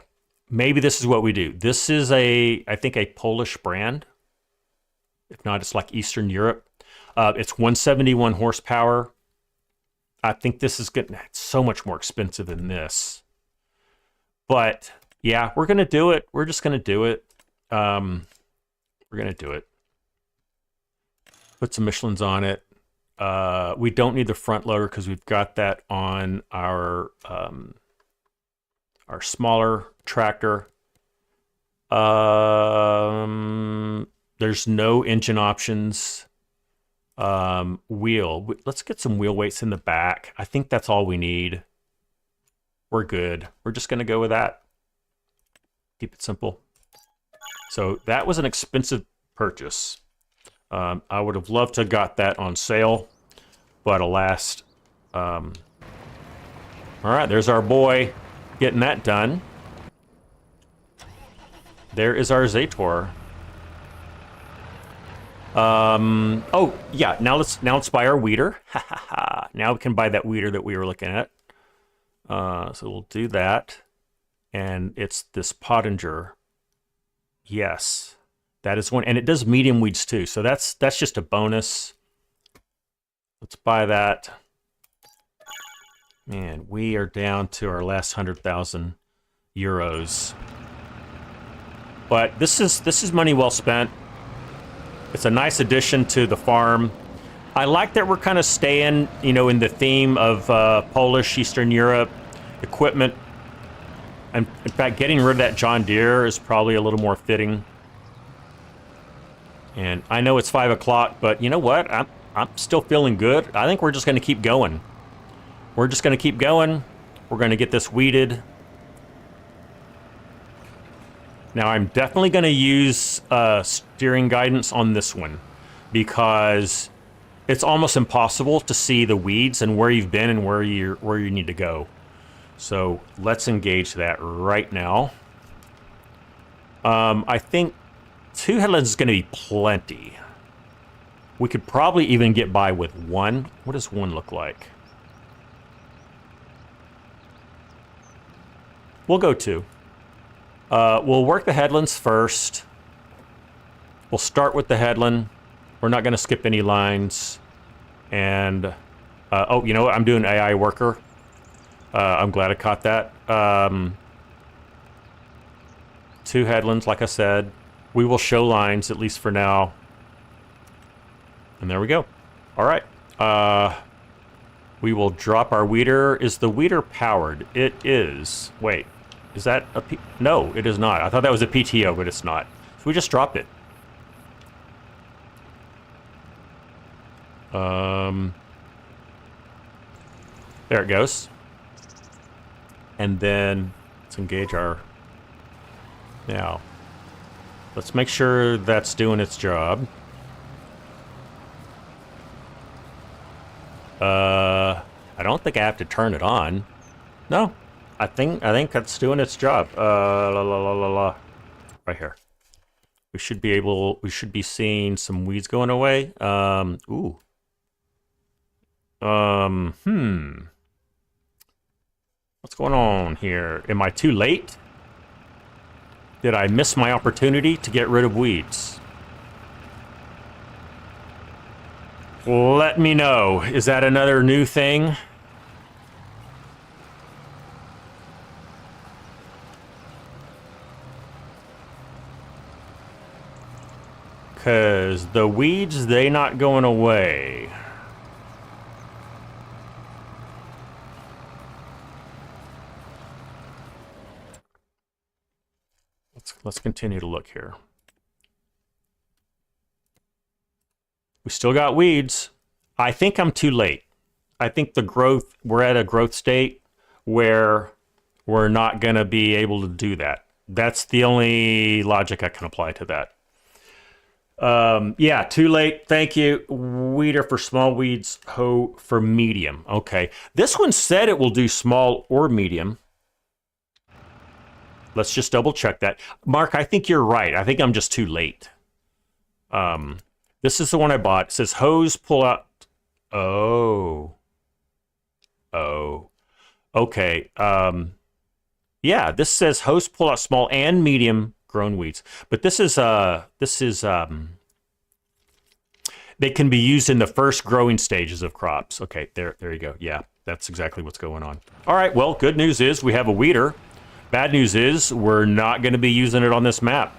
Maybe this is what we do. This is I think a Polish brand. If not, it's like Eastern Europe. It's 171 horsepower. I think this is getting so much more expensive than this. But yeah, we're going to do it. We're just going to do it. We're going to do it. Put some Michelins on it. We don't need the front loader because we've got that on our smaller tractor. There's no engine options. Wheel. Let's get some wheel weights in the back. I think that's all we need. We're good. We're just going to go with that. Keep it simple. So that was an expensive purchase. I would have loved to have got that on sale, but alas. All right, there's our boy getting that done. There is our Zator. Oh yeah, now let's buy our weeder. Now we can buy that weeder that we were looking at. So we'll do that, and it's this Pottinger. Yes, that is one, and it does medium weeds too. So that's just a bonus. Let's buy that. Man, we are down to our last 100,000 euros. But this is money well spent. It's a nice addition to the farm. I like that we're kind of staying, you know, in the theme of Polish, Eastern Europe equipment. And in fact, getting rid of that John Deere is probably a little more fitting. And I know it's 5 o'clock, but you know what? I'm still feeling good. I think we're just going to keep going. We're just going to keep going. We're going to get this weeded. Now, I'm definitely going to use steering guidance on this one because it's almost impossible to see the weeds and where you've been and where you need to go. So let's engage that right now. I think 2 headlands is going to be plenty. We could probably even get by with 1. What does 1 look like? We'll go 2. We'll work the headlands first. We'll start with the headland. We're not going to skip any lines. And, oh, you know what? I'm doing AI worker. I'm glad I caught that. 2 headlands, like I said. We will show lines, at least for now. And there we go. All right. We will drop our weeder. Is the weeder powered? It is. Wait. Is that a no, it is not. I thought that was a PTO, but it's not. So we just dropped it. There it goes. And then let's engage our... Now, let's make sure that's doing its job. I don't think I have to turn it on. No. I think that's doing its job. Right here. We should be seeing some weeds going away. Ooh. What's going on here? Am I too late? Did I miss my opportunity to get rid of weeds? Let me know. Is that another new thing? Because the weeds, they not going away. Let's continue to look here. We still got weeds. I think I'm too late. I think the growth, we're at a growth state where we're not going to be able to do that. That's the only logic I can apply to that. Yeah, too late. Thank you. Weeder for small weeds, hoe for medium. Okay. This one said it will do small or medium. Let's just double check that. Mark, I think you're right. I think I'm just too late. This is the one I bought. It says hose pull out. Oh. Okay. Yeah, this says hose pull out small and medium grown weeds. But this is they can be used in the first growing stages of crops. Okay, there you go. Yeah, that's exactly what's going on. All right, well, good news is we have a weeder. Bad news is we're not going to be using it on this map.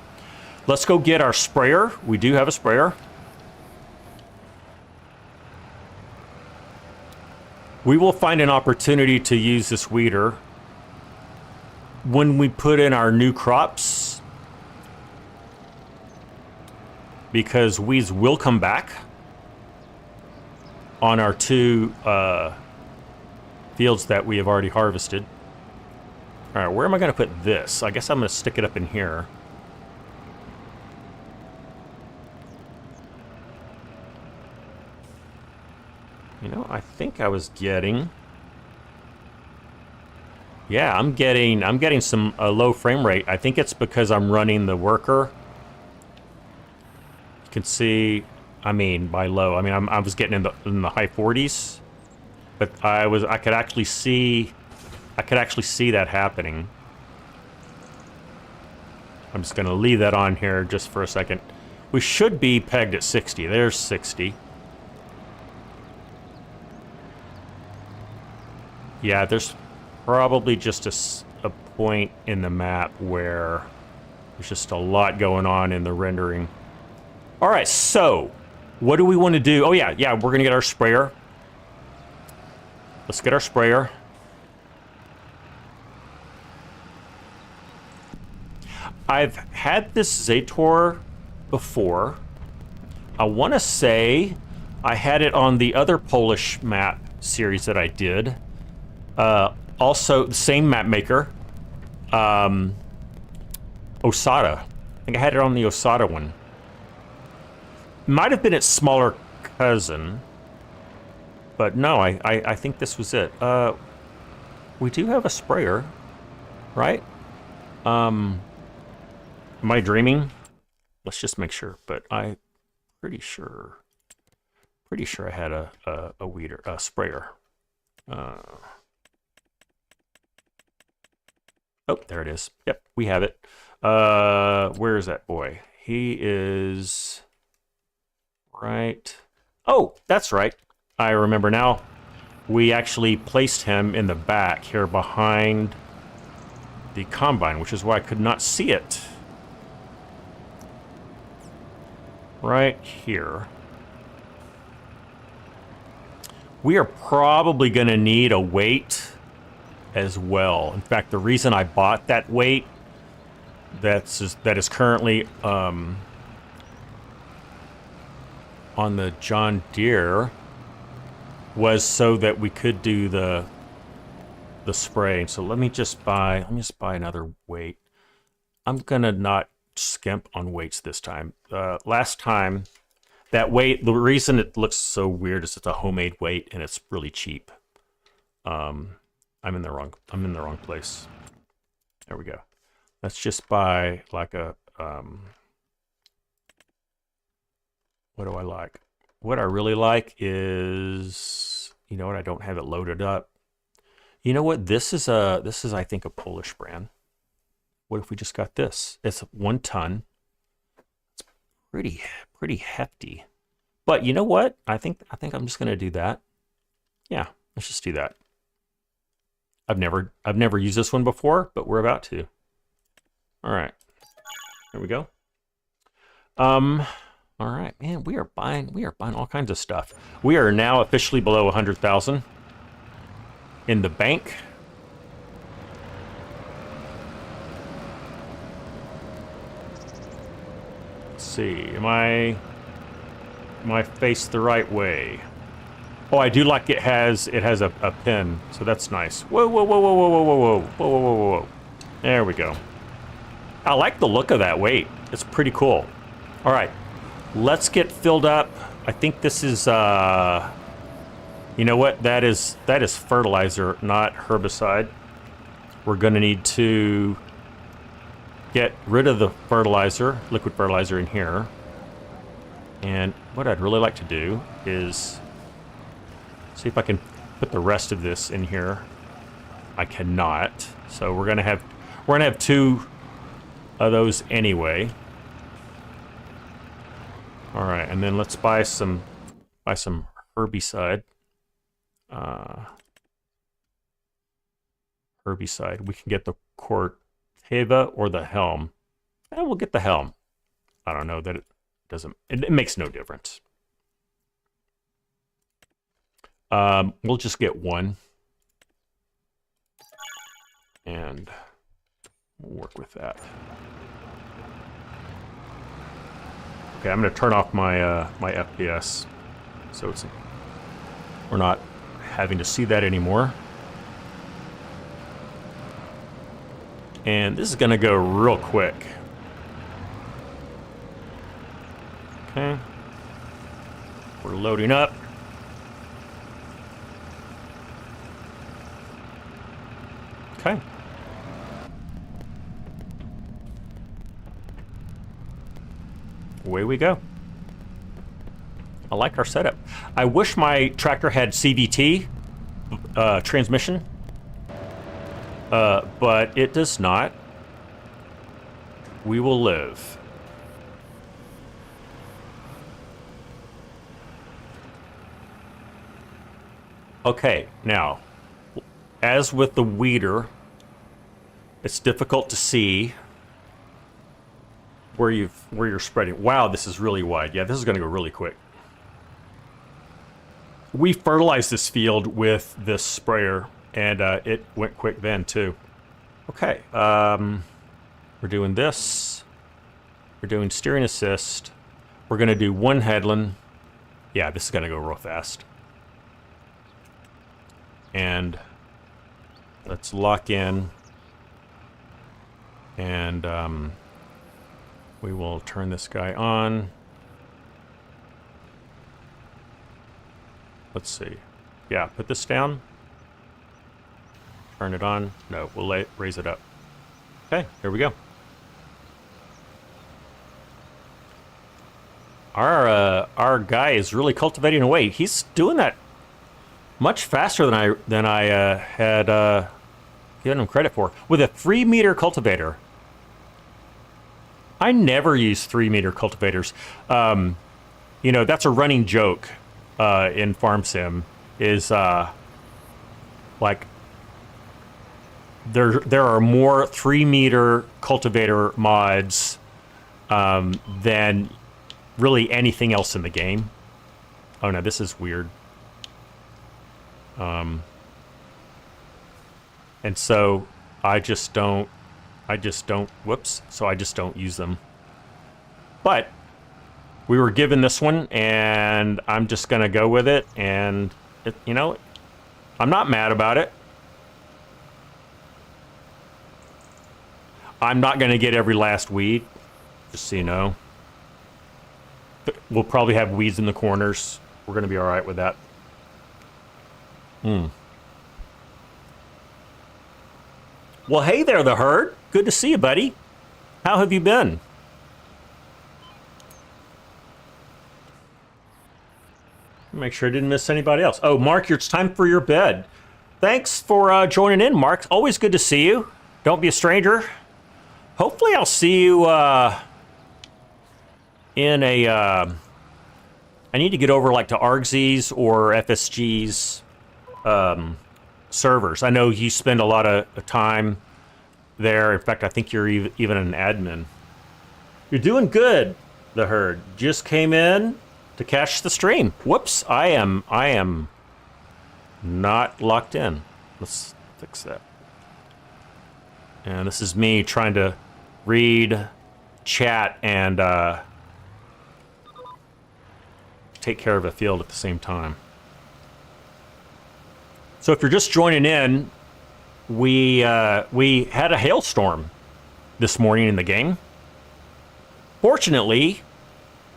Let's go get our sprayer. We do have a sprayer. We will find an opportunity to use this weeder when we put in our new crops, because weeds will come back on our two fields that we have already harvested. All right, where am I going to put this? I guess I'm going to stick it up in here. You know, I think I was getting... Yeah, I'm getting some low frame rate. I think it's because I'm running the worker. You can see, I mean, by low, I mean, I was getting in the high 40s, but I could actually see that happening. I'm just going to leave that on here just for a second. We should be pegged at 60. There's 60. Yeah, there's probably just a point in the map where there's just a lot going on in the rendering. All right, so what do we want to do? Oh, yeah, we're going to get our sprayer. Let's get our sprayer. I've had this Zator before. I want to say I had it on the other Polish map series that I did. Also, the same map maker. Osada. I think I had it on the Osada one. Might have been its smaller cousin. But no, I think this was it. We do have a sprayer, right? Am I dreaming? Let's just make sure. But I'm pretty sure I had a weeder, a sprayer. Oh, there it is. Yep, we have it. Where is that boy? He is right. Oh, that's right. I remember now. We actually placed him in the back here behind the combine, which is why I could not see it. Right here. We are probably going to need a weight as well. In fact, the reason I bought that weight that is currently on the John Deere was so that we could do the spray. So let me just buy another weight. I'm gonna not skimp on weights this time. Last time that weight, the reason it looks so weird is it's a homemade weight and it's really cheap. I'm in the wrong place. There we go. Let's just buy like a what do I like? What I really like is, you know what, I don't have it loaded up. You know what? This is I think a Polish brand. What if we just got this? It's 1 ton. It's pretty hefty. But you know what? I think I'm just gonna do that. Yeah, let's just do that. I've never used this one before, but we're about to. All right, there we go. All right, man, we are buying all kinds of stuff. We are now officially below 100,000 in the bank. Let's see, am I faced the right way? Oh, I do like it has a pin, so that's nice. Whoa, whoa, whoa, whoa, whoa, whoa, whoa, whoa, whoa, whoa, whoa, whoa. There we go. I like the look of that weight. It's pretty cool. All right, let's get filled up. I think this is, you know what? That is fertilizer, not herbicide. We're gonna need to get rid of the fertilizer, liquid fertilizer in here. And what I'd really like to do is see if I can put the rest of this in here. I cannot. So we're gonna have two of those anyway. All right, and then let's buy some herbicide. Herbicide. We can get the Corteva or the Helm. And we'll get the Helm. I don't know that it doesn't. It makes no difference. We'll just get one. And we'll work with that. Okay, I'm going to turn off my my FPS, so we're not having to see that anymore. And this is going to go real quick. Okay, we're loading up. Okay. Away we go. I like our setup. I wish my tractor had CVT transmission, but it does not. We will live. Okay, now, as with the weeder, it's difficult to see where you're spreading. Wow, this is really wide. Yeah, this is going to go really quick. We fertilized this field with this sprayer, and it went quick then too. Okay, we're doing this. We're doing steering assist. We're going to do one headland. Yeah, this is going to go real fast. And let's lock in. And we will turn this guy on. Let's see. Yeah, put this down. Turn it on. No, we'll raise it up. Okay, here we go. Our guy is really cultivating away. He's doing that much faster than I had given him credit for. With a 3-meter cultivator. I never use 3-meter cultivators. You know, that's a running joke in Farm Sim. Is like there are more 3-meter cultivator mods than really anything else in the game. Oh no, this is weird. And so I just don't whoops, so I just don't use them. But we were given this one, and I'm just gonna go with it, and you know, I'm not mad about it. I'm not gonna get every last weed, just so you know. We'll probably have weeds in the corners. We're gonna be all right with that. Well, hey there, the herd. Good to see you, buddy. How have you been? Make sure I didn't miss anybody else. Oh, Mark, it's time for your bed. Thanks for joining in, Mark. Always good to see you. Don't be a stranger. Hopefully I'll see you in a... I need to get over like to ArgZ's or FSG's servers. I know you spend a lot of time there. In fact, I think you're even an admin. You're doing good, the herd. Just came in to catch the stream. Whoops, I am not locked in. Let's fix that. And this is me trying to read chat and take care of a field at the same time. So if you're just joining in, we had a hailstorm this morning in the game. Fortunately,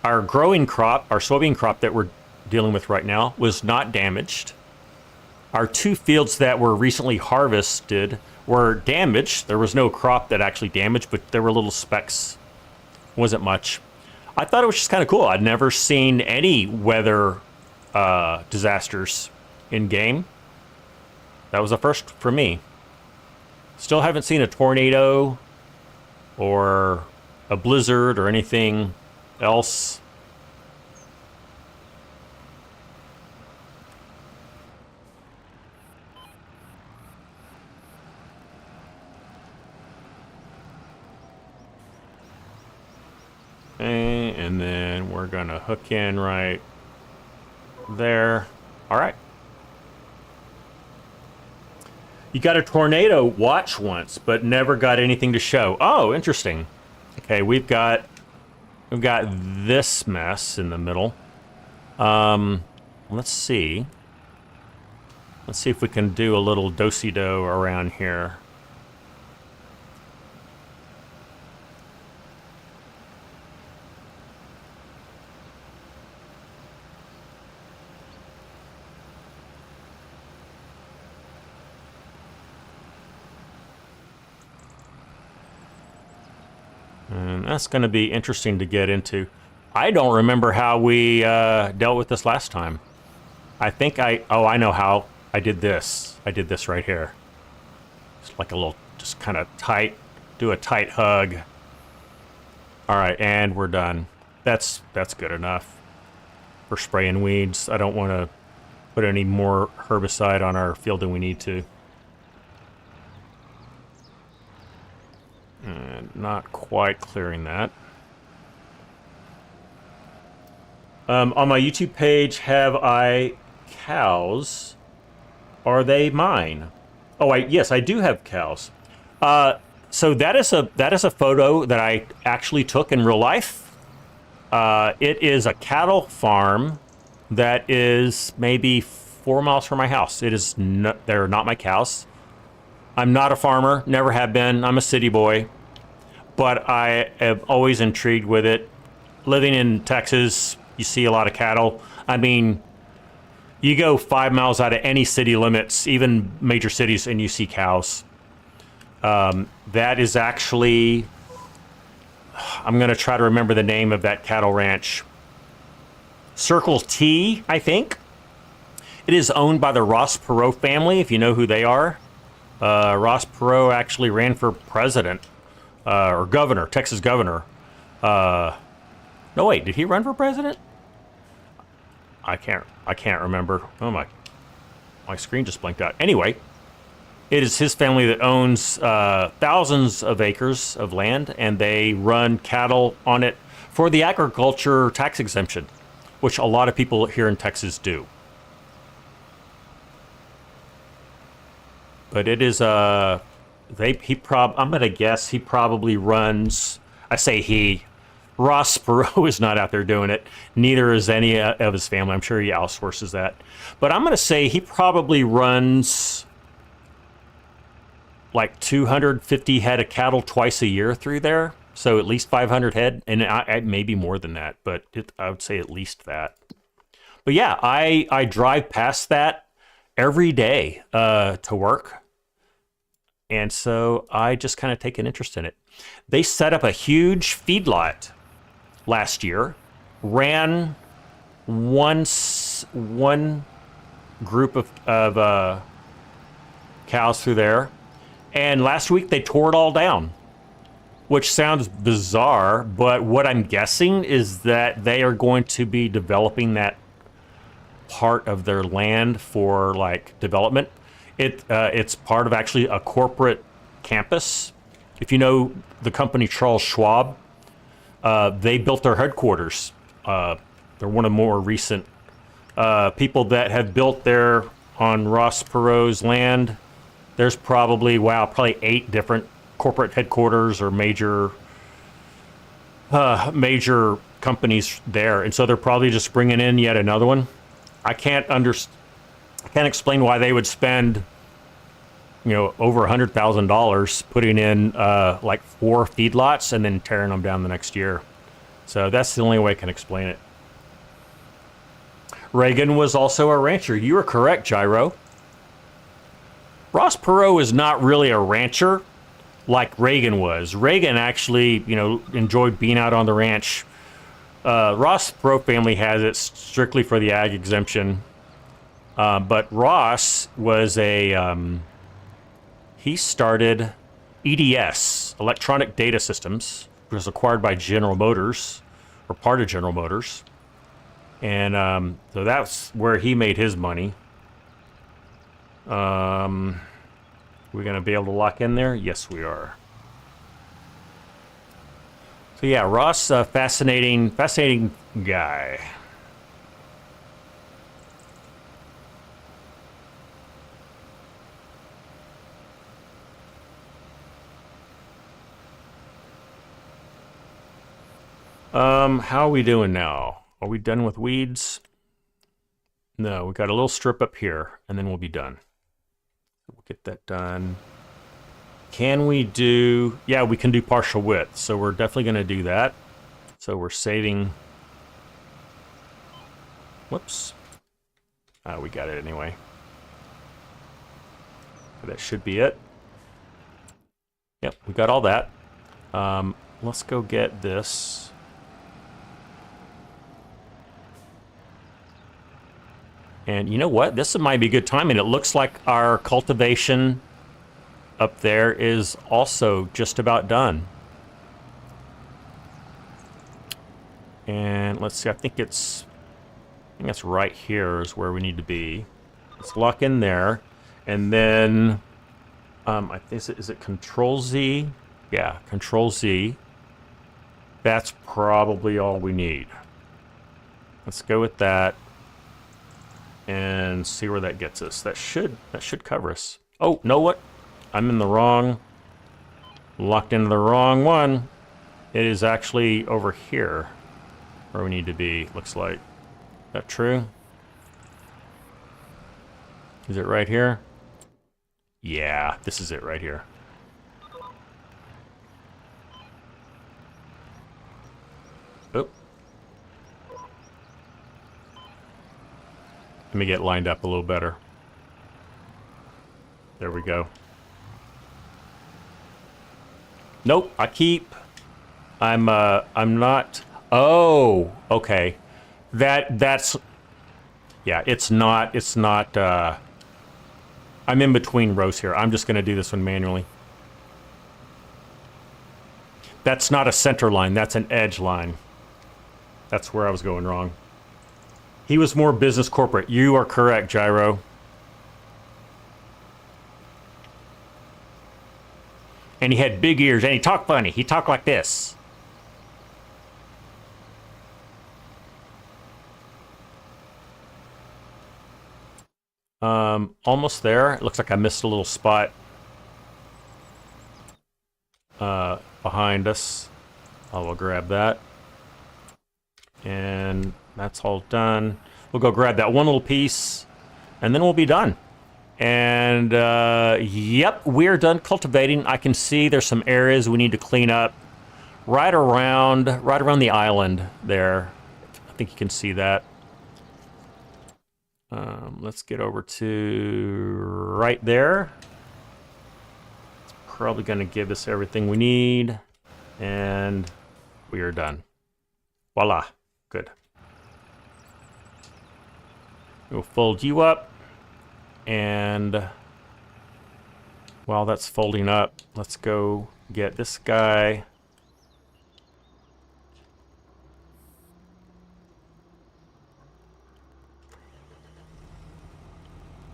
our growing crop, our soybean crop that we're dealing with right now, was not damaged. Our 2 fields that were recently harvested were damaged. There was no crop that actually damaged, but there were little specks. Wasn't much. I thought it was just kind of cool. I'd never seen any weather disasters in game. That was a first for me. Still haven't seen a tornado or a blizzard or anything else. Okay, and then we're gonna hook in right there. All right. You got a tornado watch once, but never got anything to show. Oh, interesting. Okay, we've got this mess in the middle. Let's see. Let's see if we can do a little do-si-do around here. And that's going to be interesting to get into. I don't remember how we dealt with this last time. I think I know how. I did this. I did this right here. It's like a little, just kind of tight, do a tight hug. All right, and we're done. That's good enough for spraying weeds. I don't want to put any more herbicide on our field than we need to. And not quite clearing that. On my YouTube page, have I cows? Are they mine? Oh, yes, I do have cows. So that is a photo that I actually took in real life. It is a cattle farm that is maybe 4 miles from my house. They're not my cows. I'm not a farmer, never have been. I'm a city boy, but I am always intrigued with it. Living in Texas, you see a lot of cattle. I mean, you go 5 miles out of any city limits, even major cities, and you see cows. That is actually, I'm going to try to remember the name of that cattle ranch. Circle T, I think. It is owned by the Ross Perot family, if you know who they are. Ross Perot actually ran for president, or governor, Texas governor. No, wait, did he run for president? I can't remember. Oh, my screen just blinked out. Anyway, it is his family that owns thousands of acres of land, and they run cattle on it for the agriculture tax exemption, which a lot of people here in Texas do. But it is I'm gonna guess he probably runs. I say he. Ross Perot is not out there doing it. Neither is any of his family. I'm sure he outsources that. But I'm gonna say he probably runs like 250 head of cattle twice a year through there. So at least 500 head, and maybe more than that. But I would say at least that. But yeah, I drive past that every day to work. And so I just kind of take an interest in it. They set up a huge feedlot last year, ran one group of cows through there, and last week they tore it all down, which sounds bizarre, but what I'm guessing is that they are going to be developing that part of their land for like development. It's part of actually a corporate campus. If you know the company Charles Schwab, they built their headquarters. They're one of the more recent people that have built there on Ross Perot's land. There's probably 8 different corporate headquarters or major companies there, and so they're probably just bringing in yet another one. I can't understand. I can't explain why they would spend, you know, over $100,000 putting in like 4 feedlots and then tearing them down the next year. So that's the only way I can explain it. Reagan was also a rancher. You are correct, Gyro. Ross Perot is not really a rancher like Reagan was. Reagan actually, you know, enjoyed being out on the ranch. Ross Perot family has it strictly for the ag exemption. But Ross was a, he started EDS, Electronic Data Systems, which was acquired by General Motors, or part of General Motors. And so that's where he made his money. We're going to be able to lock in there? Yes, we are. So yeah, Ross, fascinating guy. How are we doing now? Are we done with weeds? No, we got a little strip up here, and then we'll be done. We'll get that done. Can we do... Yeah, we can do partial width, so we're definitely going to do that. So we're saving... Whoops. We got it anyway. That should be it. Yep, we got all that. Let's go get this. And you know what? This might be a good timing. It looks like our cultivation up there is also just about done. And let's see, I think it's right here is where we need to be. Let's lock in there. And then, I think, is it Control Z? Yeah, Control Z. That's probably all we need. Let's go with that. And see where that gets us. That should cover us. Oh, know what? I'm in the wrong, locked into the wrong one. It is actually over here where we need to be, looks like. Is that true? Is it right here? Yeah, this is it right here. Oh. Let me get lined up a little better. There we go. Nope, I'm not. Oh, okay. That's, yeah, it's not, I'm in between rows here. I'm just gonna do this one manually. That's not a center line, that's an edge line. That's where I was going wrong. He was more business corporate. You are correct, Gyro. And he had big ears, and he talked funny. He talked like this. Almost there. It looks like I missed a little spot behind us. I will grab that. And that's all done. We'll go grab that one little piece, and then we'll be done. And, yep, we're done cultivating. I can see there's some areas we need to clean up right around the island there. I think you can see that. Let's get over to right there. It's probably going to give us everything we need, and we are done. Voila. Good. We'll fold you up, and while that's folding up, let's go get this guy.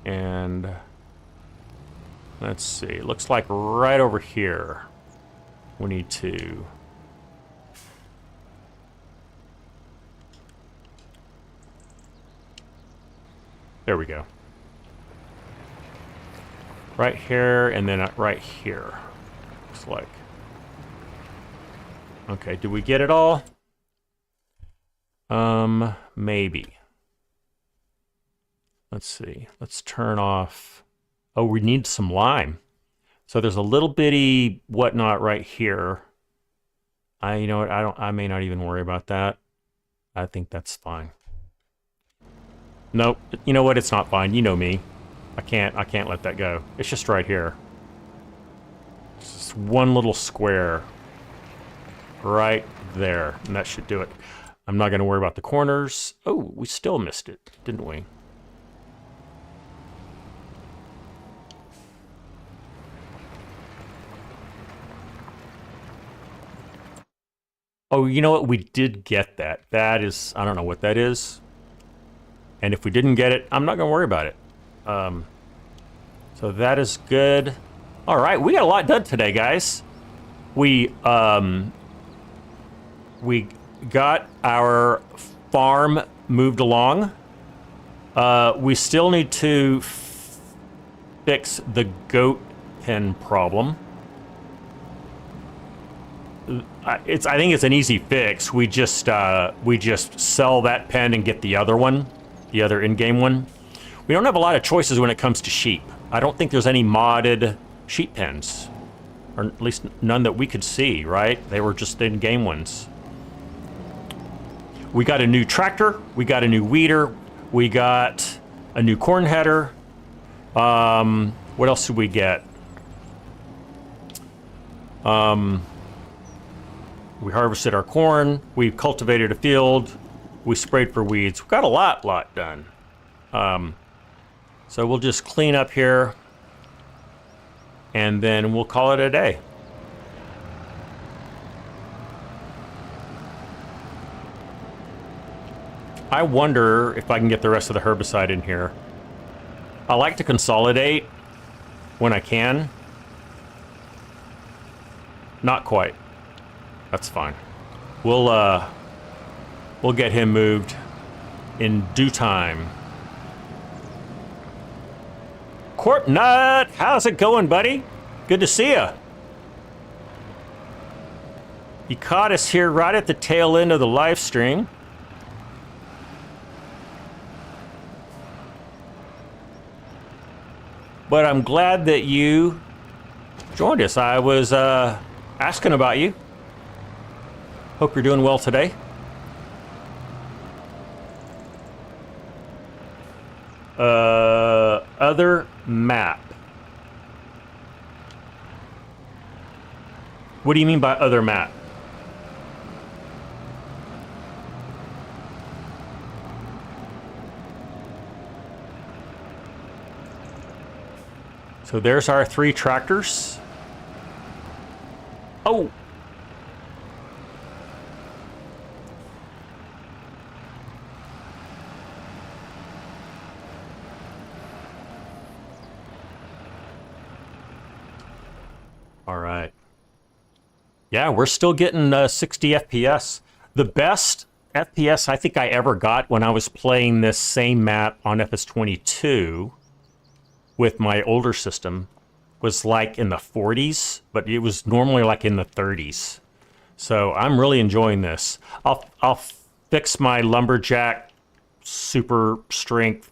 And let's see, it looks like right over here we need to there we go. Right here, and then right here. Looks like. Okay, did we get it all? Maybe. let's see. Let's turn off. Oh, we need some lime. So there's a little bitty whatnot right here. You know what? I may not even worry about that. I think that's fine. Nope. You know what? It's not fine. You know me. I can't let that go. It's just right here. It's just one little square right there, and that should do it. I'm not going to worry about the corners. Oh, we still missed it, didn't we? Oh, you know what? We did get that. That is, I don't know what that is. And if we didn't get it, I'm not going to worry about it. So that is good. All right, we got a lot done today, guys. We got our farm moved along. We still need to fix the goat pen problem. I think it's an easy fix. We just sell that pen and get the other one, the other in-game one. We don't have a lot of choices when it comes to sheep. I don't think there's any modded sheep pens, or at least none that we could see, right? They were just in-game ones. We got a new tractor, we got a new weeder, we got a new corn header. What else did we get? We harvested our corn, we cultivated a field, we sprayed for weeds. We got a lot done. So we'll just clean up here, and then we'll call it a day. I wonder if I can get the rest of the herbicide in here. I like to consolidate when I can. Not quite. That's fine. We'll get him moved in due time. Quartnut, how's it going, buddy? Good to see ya. You caught us here right at the tail end of the live stream. But I'm glad that you joined us. I was asking about you. Hope you're doing well today. Other map. What do you mean by other map? So there's our 3 tractors. Oh! All right. Yeah, we're still getting 60 FPS. The best FPS I think I ever got when I was playing this same map on FS25 with my older system was like in the 40s, but it was normally like in the 30s. So I'm really enjoying this. I'll fix my lumberjack super strength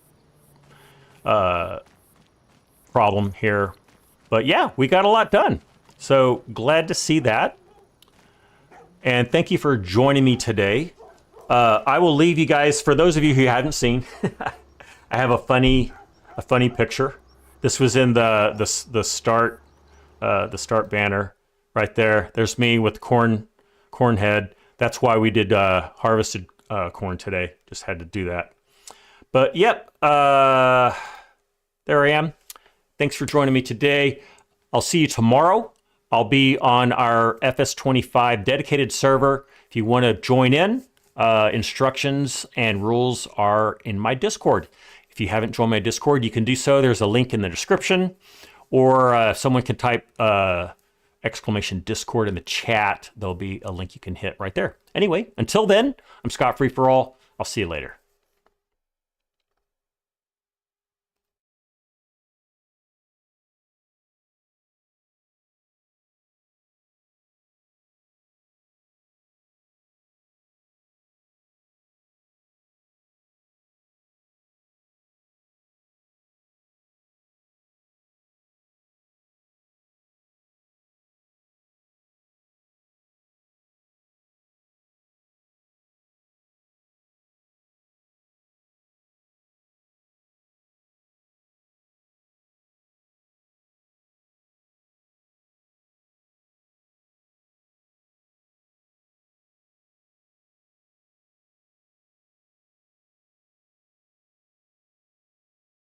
problem here. But yeah, we got a lot done. So glad to see that. And thank you for joining me today. I will leave you guys, for those of you who haven't seen, I have a funny picture. This was in the start banner right there. There's me with corn head. That's why we did harvested corn today. Just had to do that. But yep, there I am. Thanks for joining me today. I'll see you tomorrow. I'll be on our FS25 dedicated server. If you want to join in, instructions and rules are in my Discord. If you haven't joined my Discord, you can do so. There's a link in the description, or someone can type exclamation Discord in the chat. There'll be a link you can hit right there. Anyway, until then, I'm Scott Free for All. I'll see you later.